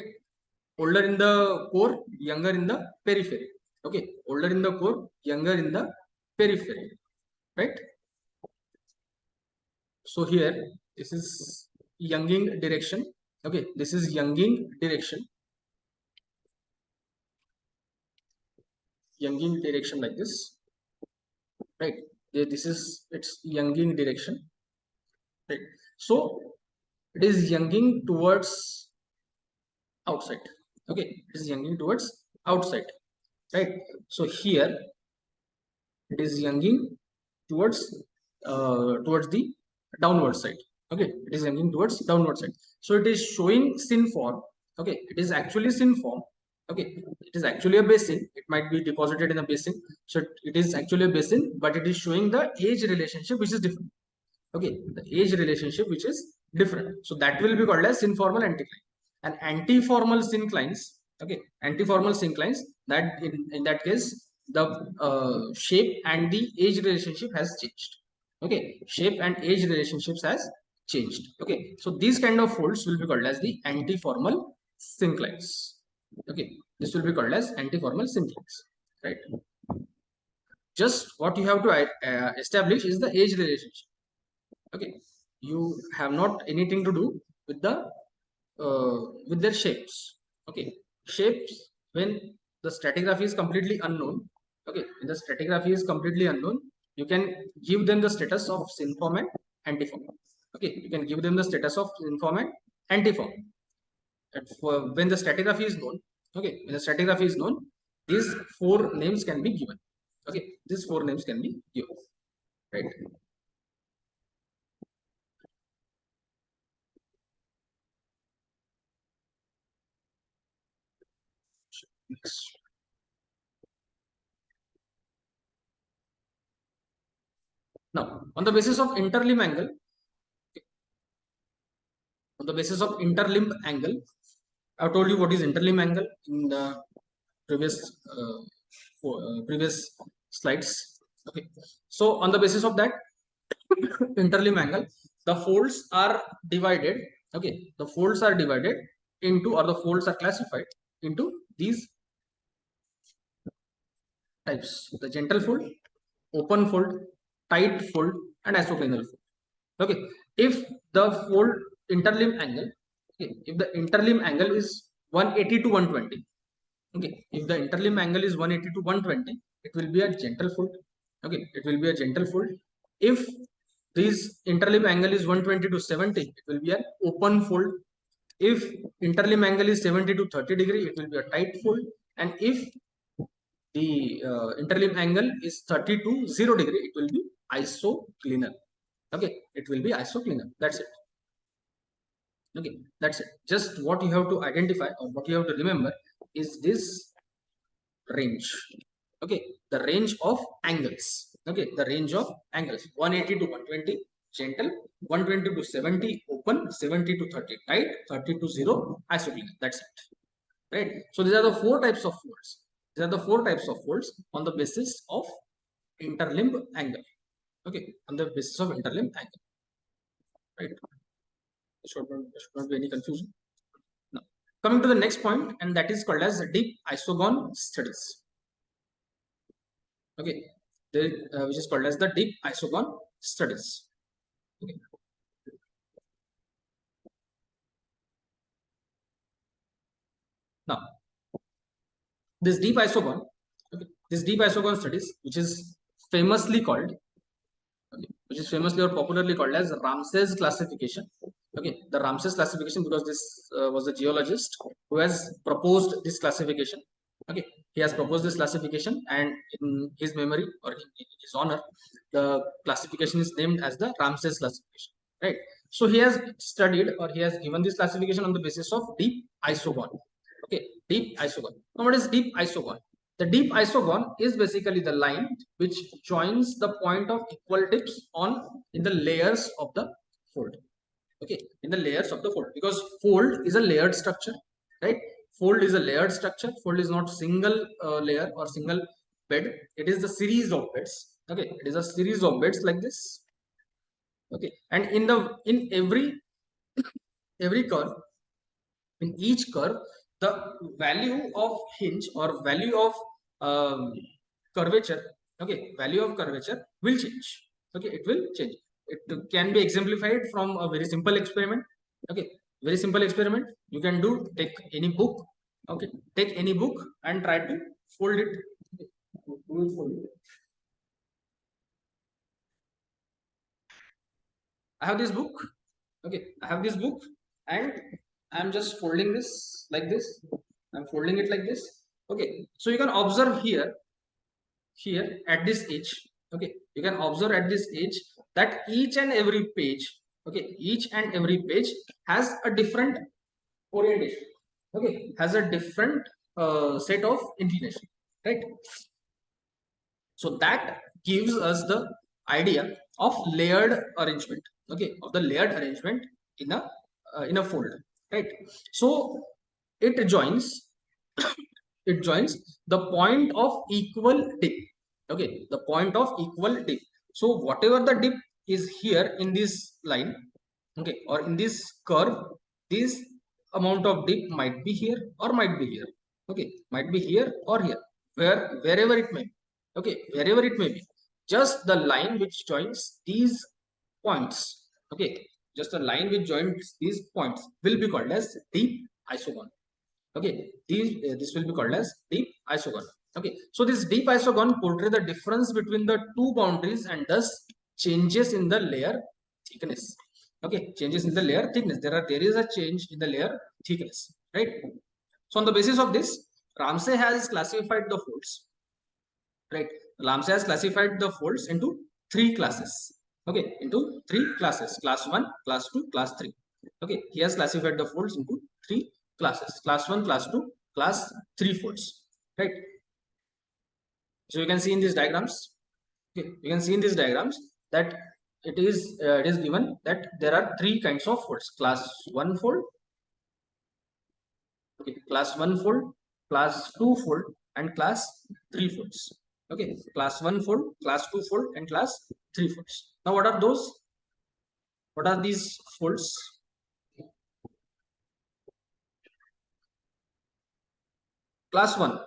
Older in the core, younger in the periphery. Okay, older in the core, younger in the periphery, right? So here this is younging direction. Okay, this is younging direction, younging direction like this, right? This is its younging direction, right? So it is younging towards outside. Okay, it is younging towards outside, right? So here it is younging towards towards the downward side. Okay, it is younging towards downward side. So it is showing sin form. Okay, it is actually sin form. Okay, it is actually a basin. It might be deposited in a basin. So it is actually a basin, but it is showing the age relationship which is different. Okay, the age relationship which is different. So that will be called as informal anticline. And antiformal synclines, okay, antiformal synclines, that in that case the shape and the age relationship has changed. Okay, shape and age relationships has changed. Okay, so these kind of folds will be called as the antiformal synclines. Okay, this will be called as antiformal synclines, right? Just what you have to establish is the age relationship. Okay, you have not anything to do with the with their shapes. Okay, shapes, when the stratigraphy is completely unknown, okay, when the stratigraphy is completely unknown, you can give them the status of synform and antiform. Okay, you can give them the status of synform and antiform. And when the stratigraphy is known, okay, when the stratigraphy is known, these four names can be given. Okay, these four names can be given, right? Next. Now, on the basis of interlimb angle, on the basis of interlimb angle, I've told you what is interlimb angle in the previous previous slides. Okay, so on the basis of that interlimb angle, the folds are divided. Okay, the folds are divided into, or the folds are classified into these types: the gentle fold, open fold, tight fold, and isoclinal fold. Okay, if the fold interlimb angle, okay, if the interlimb angle is 180 to 120, okay, if the interlimb angle is 180 to 120, it will be a gentle fold. Okay, it will be a gentle fold. If this interlimb angle is 120 to 70, it will be an open fold. If interlimb angle is 70 to 30 degree, it will be a tight fold. And if the interlimb angle is 30 to 0 degree, it will be isoclinal. Okay, it will be isoclinal. That's it. Okay, that's it. Just what you have to identify, or what you have to remember, is this range. Okay, the range of angles. Okay, the range of angles: 180 to 120 gentle, 120 to 70 open, 70 to 30 tight, 30 to 0 isoclinal. That's it, right? So these are the four types of folds. These are the four types of folds on the basis of interlimb angle. Okay, on the basis of interlimb angle, right? There should not be any confusion. Now, coming to the next point, and that is called as deep isogone studies. Okay, which is called as the deep isogone studies. Okay. Now, this deep isogone, okay, this deep isogone studies, which is famously called, okay, which is famously or popularly called as Ramsay's classification. Okay, the Ramsay's classification, because this was a geologist who has proposed this classification. Okay, he has proposed this classification, and in his memory, or in his honor, the classification is named as the Ramsay's classification, right? So he has studied, or he has given this classification on the basis of deep isogone. Okay, deep isogone. Now, what is deep isogone? The deep isogon is basically the line which joins the point of equal dips in the layers of the fold. Okay, in the layers of the fold, because fold is a layered structure, right? Fold is a layered structure. Fold is not single layer or single bed. It is the series of beds. Okay, it is a series of beds like this. Okay, and in every curve, in each curve, the value of hinge or value of curvature, okay, value of curvature will change. Okay, it will change. It can be exemplified from a very simple experiment. Okay, very simple experiment you can do. Take any book. Okay, take any book and try to fold it. Fold it. I have this book. Okay, I have this book and I'm just folding this like this. I'm folding it like this. Okay, so you can observe here at this edge. Okay, you can observe at this edge that each and every page, okay, each and every page has a different orientation. Okay, has a different set of inclination, right? So that gives us the idea of layered arrangement. Okay, of the layered arrangement in a fold, right? So it joins it joins the point of equal dip. Okay, the point of equal dip. So whatever the dip is here in this line, okay, or in this curve, this amount of dip might be here or might be here. Okay, might be here or here, wherever it may be. Okay, wherever it may be, just the line which joins these points. Okay, just the line which joins these points will be called as deep isogon. Okay, this will be called as deep isogon. Okay, so this deep isogon portray the difference between the two boundaries and thus changes in the layer thickness. Okay, changes in the layer thickness. There is a change in the layer thickness, right? So on the basis of this, Ramsey has classified the folds, right? Ramsey has classified the folds into three classes. Okay, into three classes: class 1, class 2, class 3. Okay, he has classified the folds into three classes: class 1, class 2, class 3 folds, right? So you can see in these diagrams. Okay, you can see in these diagrams that it is given that there are three kinds of folds: class 1 fold, okay, class 1 fold, class 2 fold, and class 3 folds. Okay, class 1 fold, class 2 fold, and class 3 folds. Now what are those? What are these folds? Class 1.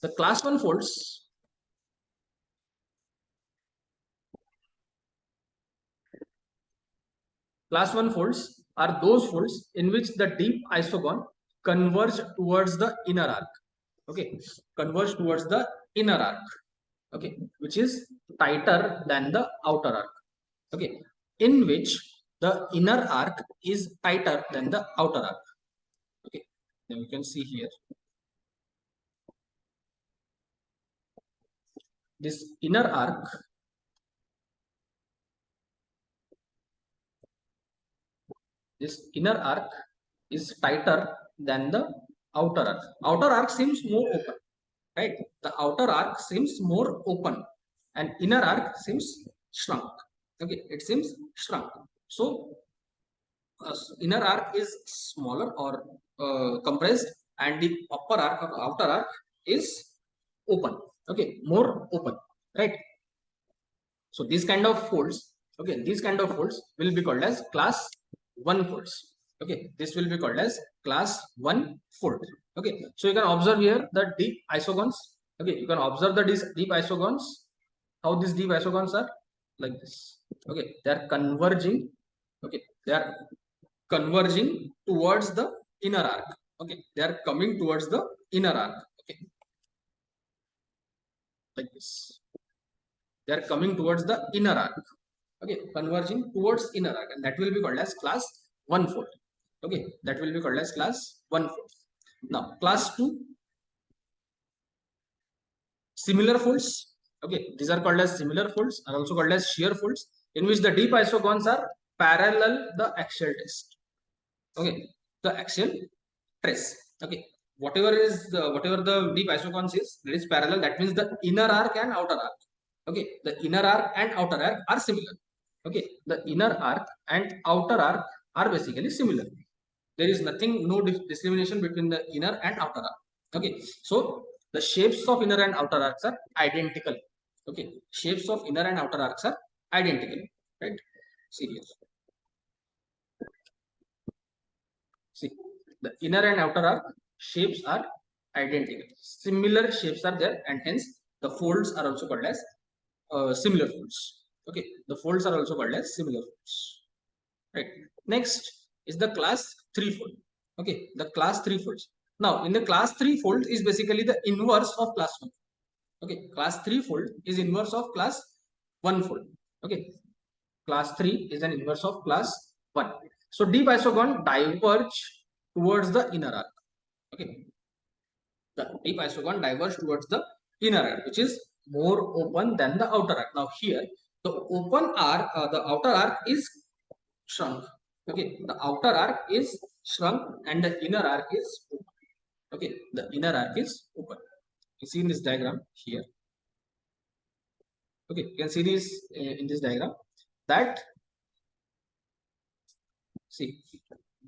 The class 1 folds are those folds in which the deep isogon converge towards the inner arc. Okay, converge towards the inner arc. Okay, which is tighter than the outer arc. Okay, in which the inner arc is tighter than the outer arc. Okay, then you can see here this inner arc is tighter than the outer arc. Outer arc seems more open, right? The outer arc seems more open and inner arc seems shrunk. Okay, it seems shrunk. So inner arc is smaller or compressed, and the upper arc or outer arc is open. Okay, more open, right? So these kind of folds, okay, these kind of folds will be called as class 1 folds. Okay, this will be called as class 1 fold. Okay, so you can observe here the deep isogons. Okay, you can observe the deep isogons. How these deep isogons are like this. Okay, they are converging. Okay, they are converging towards the inner arc. Okay, they are coming towards the inner arc. Okay, like this. They are coming towards the inner arc. Okay, converging towards inner arc, and that will be called as class 1 fold. Okay, that will be called as class 1 fold. Now class 2, similar folds. Okay, these are called as similar folds, are also called as shear folds, in which the deep isogons are parallel the axial test. Okay, the axial trace. Okay, whatever the deep isocons is, that is parallel. That means the inner arc and outer arc. Okay, the inner arc and outer arc are similar. Okay, the inner arc and outer arc are basically similar. There is nothing, no discrimination between the inner and outer arc. Okay, so the shapes of inner and outer arcs are identical. Okay, shapes of inner and outer arcs are identical, right? See here. See, the inner and outer arc shapes are identical. Similar shapes are there, and hence the folds are also called as similar folds. Okay, the folds are also called as similar folds. Right. Next is the class 3 fold. Okay, the class 3 folds. Now, in the class 3 fold is basically the inverse of class 1. Okay, class 3 fold is inverse of class 1 fold. Okay, class 3 is an inverse of class 1. So deep isogon diverge towards the inner arc. Okay, the deep isogon diverge towards the inner arc, which is more open than the outer arc. Now here, the open arc, the outer arc is shrunk. Okay, the outer arc is shrunk and the inner arc is open. Okay, the inner arc is open. You see in this diagram here. Okay, you can see this in this diagram that, see,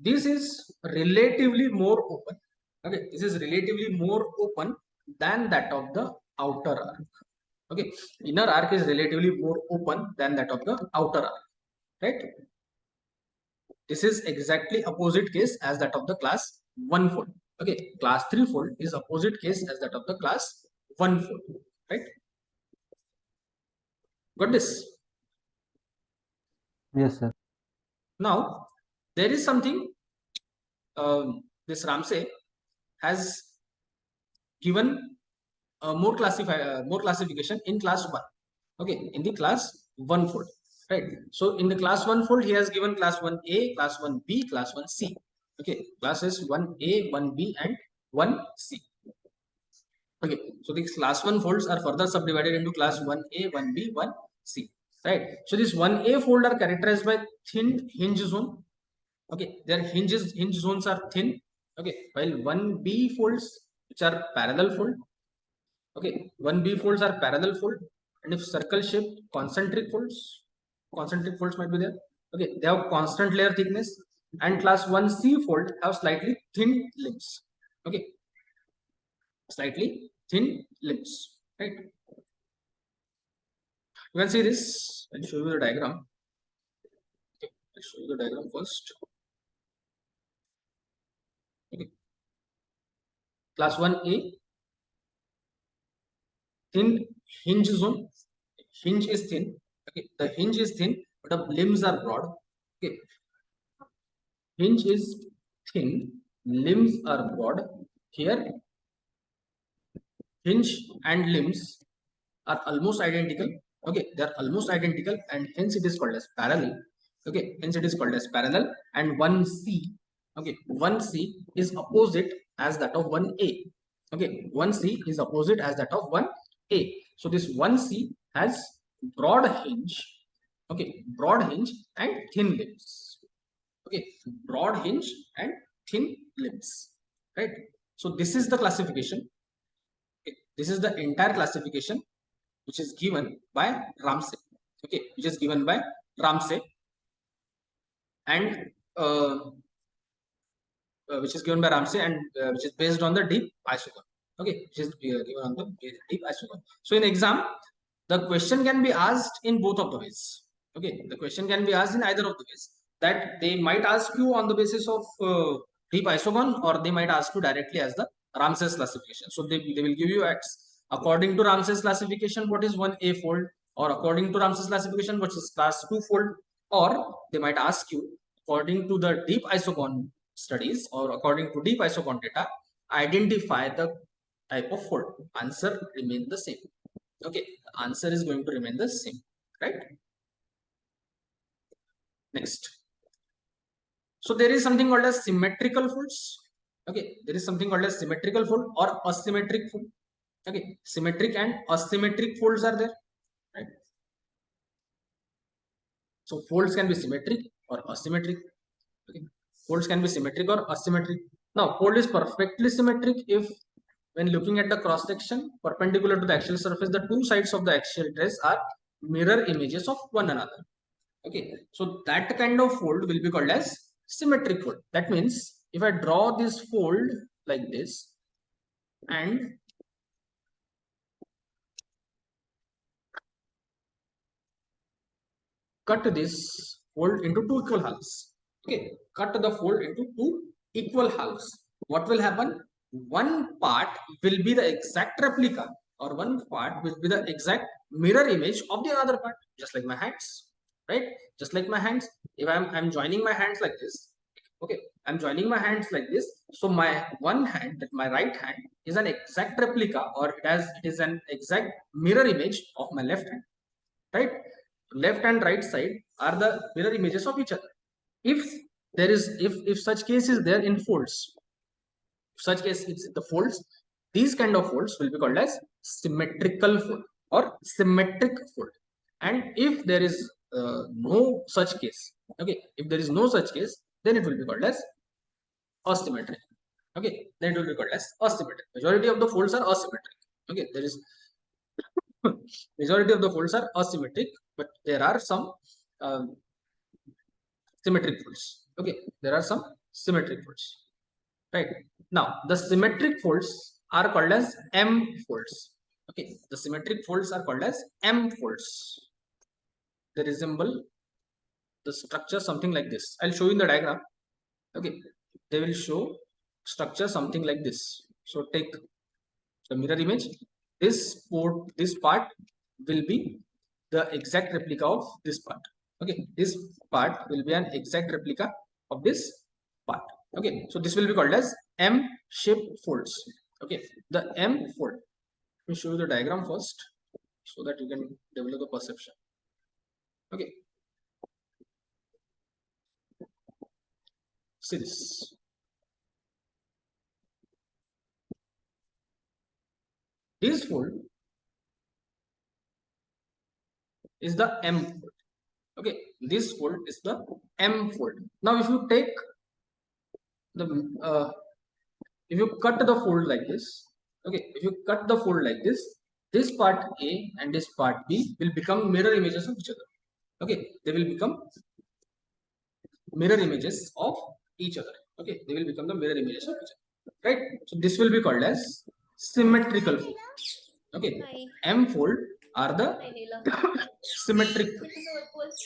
this is relatively more open. Okay, this is relatively more open than that of the outer arc. Okay, inner arc is relatively more open than that of the outer arc, right? This is exactly opposite case as that of the class 1 fold. Okay, class 3 fold is opposite case as that of the class 1 fold, right? Got this? Yes, sir. Now, there is something this Ramsey has given more classification in class 1. Okay, in the class 1 fold, right? So in the class 1 fold, he has given class 1A, class 1B, class 1C. Okay, classes 1A, 1B, and 1C. Okay, so these class 1 folds are further subdivided into class 1A, 1B, 1C. Right. So this 1A fold are characterized by thin hinge zone. Okay, their hinge zones are thin. Okay, while 1B folds, which are parallel fold. Okay, 1B folds are parallel fold, and if circle shaped concentric folds might be there. Okay, they have constant layer thickness, and class 1C fold have slightly thin limbs. Okay, slightly thin limbs, right? You can see this. I'll show you the diagram. Okay, I'll show you the diagram first. Okay, class 1A, thin hinge zone. Hinge is thin. Okay, the hinge is thin, but the limbs are broad. Okay, hinge is thin, limbs are broad. Here, hinge and limbs are almost identical. Okay, they are almost identical, and hence it is called as parallel. Okay, hence it is called as parallel. And 1C, okay, 1C is opposite as that of 1A. Okay, 1C is opposite as that of 1A. So this 1C has broad hinge. Okay, broad hinge and thin limbs. Okay, broad hinge and thin limbs. Right. So this is the classification. Okay, this is the entire classification which is given by Ramsey. Okay, which is given by Ramsey, and which is given by Ramsey, and which is based on the deep isogon. Okay, which is given on the deep isogon. So in exam, the question can be asked in both of the ways. Okay, the question can be asked in either of the ways. That they might ask you on the basis of deep isogon, or they might ask you directly as the Ramsey's classification. So they will give you X according to Ramsey's classification what is 1A fold, or according to Ramsey's classification what is class 2 fold, or they might ask you according to the deep isogon studies, or according to deep isogon data, identify the type of fold. Answer remain the same. Okay, the answer is going to remain the same, right? Next, so there is something called as symmetrical folds. Okay, there is something called as symmetrical fold or asymmetric fold. Okay, symmetric and asymmetric folds are there, right? So folds can be symmetric or asymmetric. Okay, folds can be symmetric or asymmetric. Now fold is perfectly symmetric if when looking at the cross section perpendicular to the axial surface, the two sides of the axial trace are mirror images of one another. Okay, so that kind of fold will be called as symmetric fold. That means if I draw this fold like this and cut this fold into two equal halves. Okay, cut the fold into two equal halves. What will happen? One part will be the exact replica, or one part will be the exact mirror image of the other part, just like my hands, right? Just like my hands. If I'm joining my hands like this, okay, I'm joining my hands like this. So my one hand, that my right hand, is an exact replica, or it is an exact mirror image of my left hand, right? Left and right side are the mirror images of each other. If there is if such case is there in folds, such case it's the folds, these kind of folds will be called as symmetrical fold or symmetric fold. And if there is no such case, okay, if there is no such case, then it will be called as asymmetric. Okay, then it will be called as asymmetric. Majority of the folds are asymmetric. Okay, there is majority of the folds are asymmetric, but there are some symmetric folds. Okay, there are some symmetric folds. Right, now the symmetric folds are called as M folds. Okay, the symmetric folds are called as M folds. They resemble the structure something like this. I'll show you in the diagram. Okay, they will show structure something like this. So take the mirror image. This part will be the exact replica of this part. Okay, this part will be an exact replica of this part. Okay, so this will be called as M shaped folds. Okay, the M fold. Let me show you the diagram first so that you can develop the perception. Okay, see this. This fold is the M fold. Okay, this fold is the M fold. Now, if you take the if you cut the fold like this, okay, if you cut the fold like this part A and this part B will become mirror images of each other. Okay, they will become mirror images of each other. Okay, they will become the mirror images of each other. Right, so this will be called as symmetrical fold. Okay, M fold are the symmetric folds.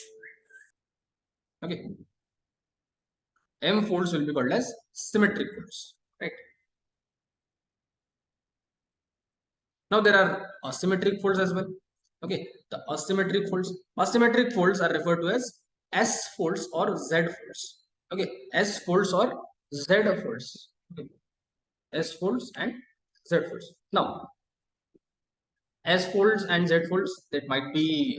Okay, M folds will be called as symmetric folds. Right. Now there are asymmetric folds as well. Okay, the asymmetric folds are referred to as S folds or Z folds. Okay, S folds or Z folds. Okay. S folds and Z folds. Now, S folds and Z folds, that might be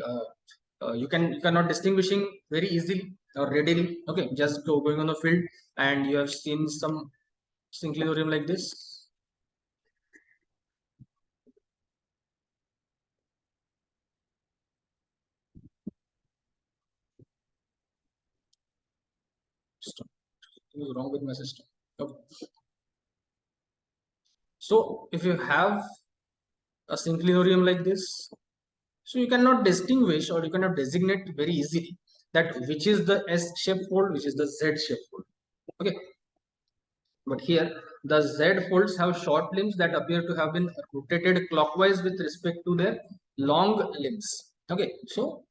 you cannot distinguishing very easily or readily. Okay, just going on the field and you have seen some synclinorium like this. What is wrong with my system? Okay. So if you have a synclinorium like this, so you cannot distinguish or you cannot designate very easily that which is the S shape fold, which is the Z shape fold. Okay, but here the Z folds have short limbs that appear to have been rotated clockwise with respect to their long limbs. Okay, so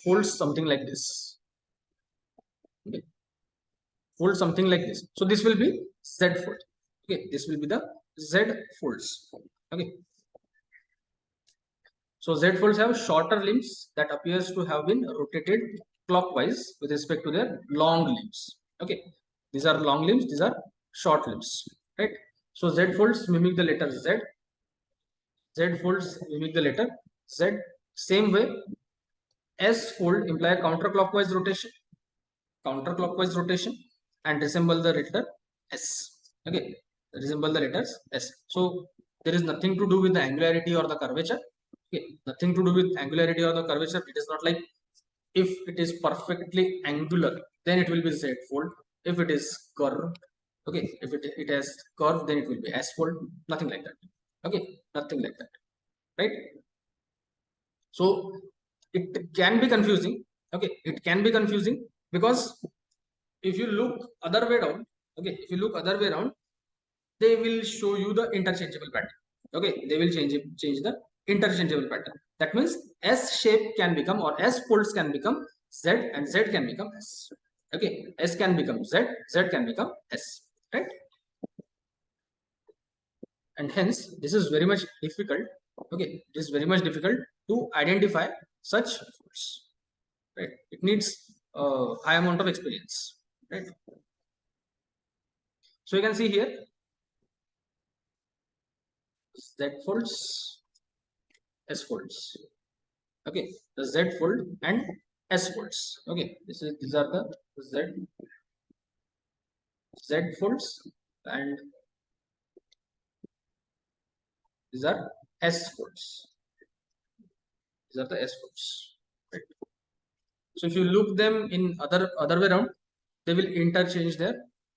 folds something like this. Okay, fold something like this. So this will be Z fold. Okay, this will be the Z folds. Okay, so Z folds have shorter limbs that appears to have been rotated clockwise with respect to their long limbs. Okay, these are long limbs, these are short limbs, right? So Z folds mimic the letter Z. Z folds mimic the letter Z. Same way, S fold imply counterclockwise rotation, and resemble the letter S. Okay, resemble the letters S. So there is nothing to do with the angularity or the curvature. Okay, nothing to do with angularity or the curvature. It is not like if it is perfectly angular, then it will be Z fold. If it is curved, Okay, if it has curve, then it will be S fold, nothing like that. Okay, nothing like that, right? So it can be confusing. Okay, it can be confusing because if you look other way around, okay, if you look other way around, they will show you the interchangeable pattern. Okay, they will change the interchangeable pattern. That means S shape can become, or S folds can become Z, and Z can become S. Okay, S can become Z, Z can become S, right? And hence this is very much difficult. Okay, it is very much difficult to identify such folds, right? It needs a high amount of experience, right? So you can see here Z folds, S folds. Okay, the Z fold and S folds. Okay, these are the Z folds, and these are S folds. These are the S folds, right? So if you look them in other way around, they will interchange their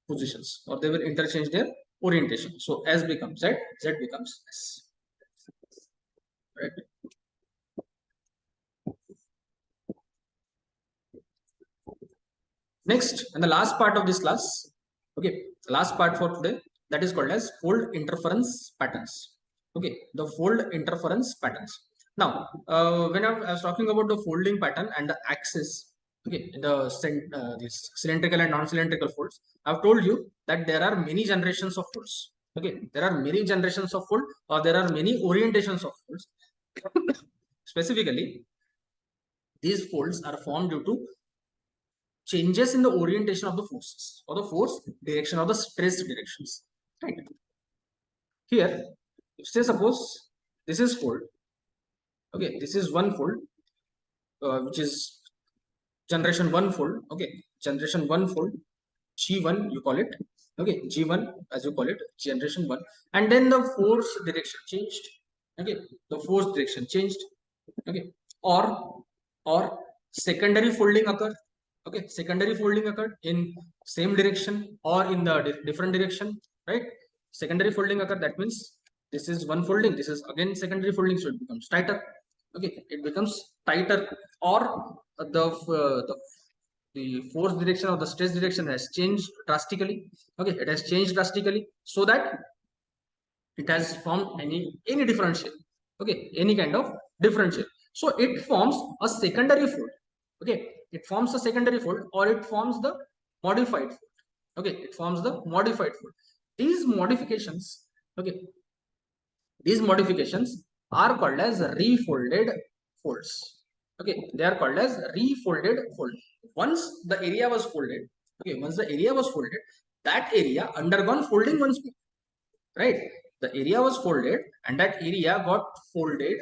positions, or they will interchange their orientation. So S becomes Z, Z becomes S, right? Next, and the last part of this class, okay, the last part for today, that is called as fold interference patterns. Okay, the fold interference patterns. Now, when I was talking about the folding pattern and the axis, okay, this cylindrical and non-cylindrical folds, I've told you that there are many generations of folds. Okay, there are many generations of fold, or there are many orientations of folds. Specifically, these folds are formed due to changes in the orientation of the forces, or the force direction, or the stress directions, right? Here, say suppose this is fold. Okay, this is one fold, which is generation 1 fold. Okay, generation 1 fold, G1 you call it. Okay, G1 as you call it, generation 1. And then the force direction changed. Okay, the force direction changed. Okay, or or secondary folding occurred. Okay, secondary folding occurred in same direction or in the different direction, right? Secondary folding occurred, that means this is one folding, this is again secondary folding, so it becomes tighter. Okay, it becomes tighter. Or the force direction or the stress direction has changed drastically. Okay, it has changed drastically, so that it has formed any different shape. Okay, any kind of different shape. So it forms a secondary fold. Okay, it forms a secondary fold, or it forms the modified fold. Okay, it forms the modified fold. These modifications, okay, these modifications are called as refolded folds. Okay, they are called as refolded fold. Once the area was folded, okay, once the area was folded, that area undergone folding once more, right? The area was folded, and that area got folded,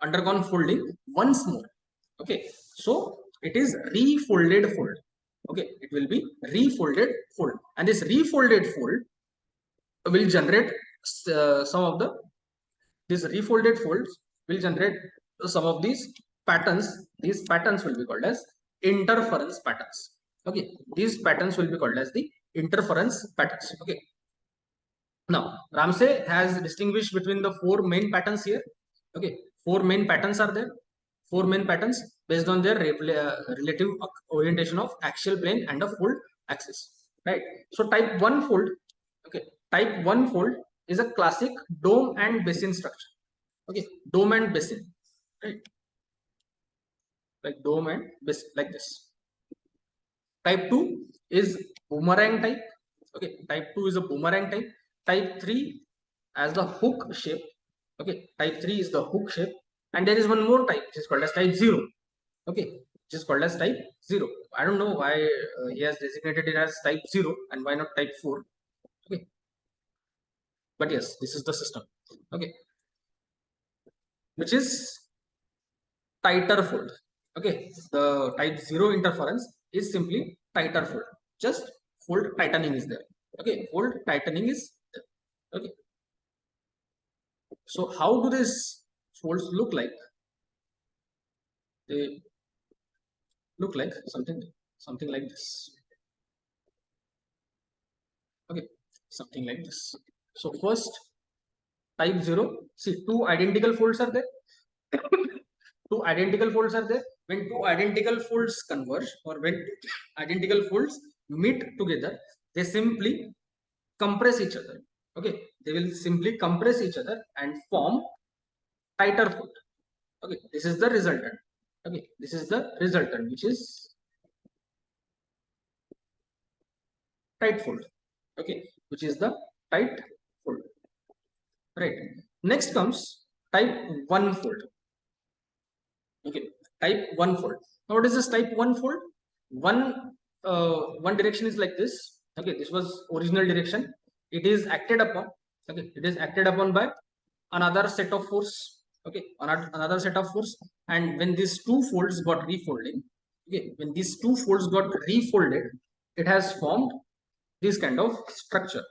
undergone folding once more. Okay, so it is refolded fold. Okay, it will be refolded fold, and this refolded fold will generate some of the these refolded folds will generate some of these patterns. These patterns will be called as interference patterns. Okay, these patterns will be called as the interference patterns. Okay, now Ramsey has distinguished between the four main patterns here. Okay, four main patterns are there. Four main patterns based on their relative orientation of axial plane and a fold axis, right? So type 1 fold, okay, type 1 fold is a classic dome and basin structure. Okay, dome and basin, right? Like dome and basin, like this. Type 2 is boomerang type. Okay, type 2 is a boomerang type. Type 3 as the hook shape. Okay, type 3 is the hook shape. And there is one more type which is called as type 0. Okay, which is called as type 0. I don't know why he has designated it as type 0 and why not type 4. Okay, but yes, this is the system. Okay, which is tighter fold. Okay, the type 0 interference is simply tighter fold. Just fold tightening is there. Okay, fold tightening is there. Okay, so how do these folds look like? They look like something like this. Okay, something like this. So first type 0, see two identical folds are there. Two identical folds are there. When two identical folds converge, or when identical folds meet together, they simply compress each other. Okay, they will simply compress each other and form tighter fold. Okay, this is the resultant. Okay, this is the resultant, which is tight fold. Okay, which is the tight fold. Right. Next comes type 1 fold. Okay, type 1 fold. Now what is this type 1 fold? One direction is like this. Okay, this was original direction. It is acted upon. Okay, it is acted upon by another set of force. Okay, another set of force. And when these two folds got refolding, okay, when these two folds got refolded, it has formed this kind of structure.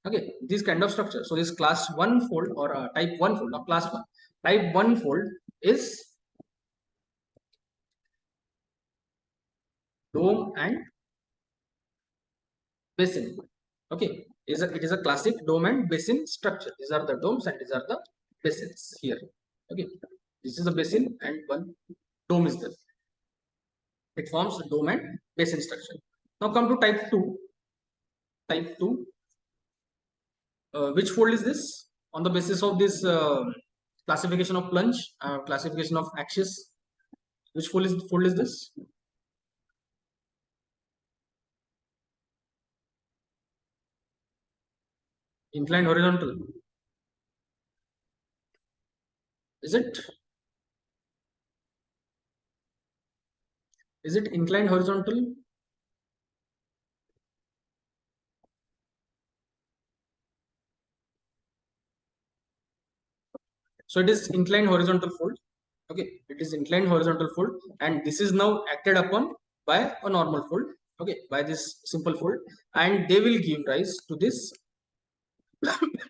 Okay, this kind of structure. So this class 1 fold, or type 1 fold, or class 1 type 1 fold is dome and basin. Okay, it is a classic dome and basin structure. These are the domes and these are the basins here. Okay, this is a basin and one dome is there. It forms a dome and basin structure. Now come to type 2. Type 2. Which fold is this? On the basis of this classification of plunge, classification of axis, which fold is this? Inclined horizontal. Is it? Is it inclined horizontal? So it is inclined horizontal fold. Okay, it is inclined horizontal fold, and this is now acted upon by a normal fold. Okay, by this simple fold, and they will give rise to this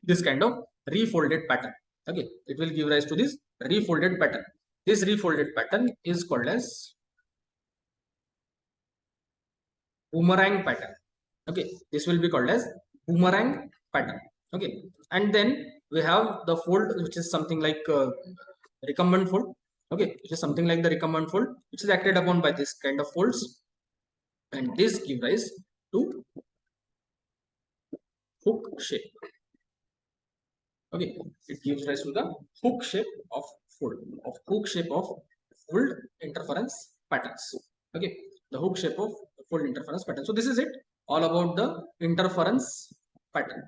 this kind of refolded pattern. Okay, it will give rise to this refolded pattern. This refolded pattern is called as boomerang pattern. Okay, this will be called as boomerang pattern. Okay, and then we have the fold, which is something like recumbent fold. Okay, which is something like the recumbent fold, which is acted upon by this kind of folds, and this give rise to hook shape. Okay, it gives rise to the hook shape of fold, interference patterns. Okay, the hook shape of fold interference pattern. So this is it, all about the interference pattern.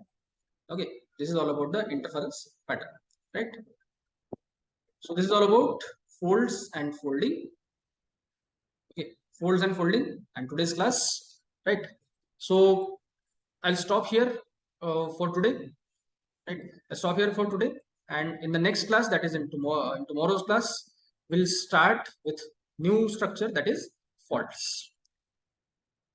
Okay, this is all about the interference pattern, right? So this is all about folds and folding. Okay, folds and folding, and today's class, right? So I'll stop here for today. Right, I'll stop here for today, and in the next class, that is in tomorrow's class, we'll start with new structure, that is faults.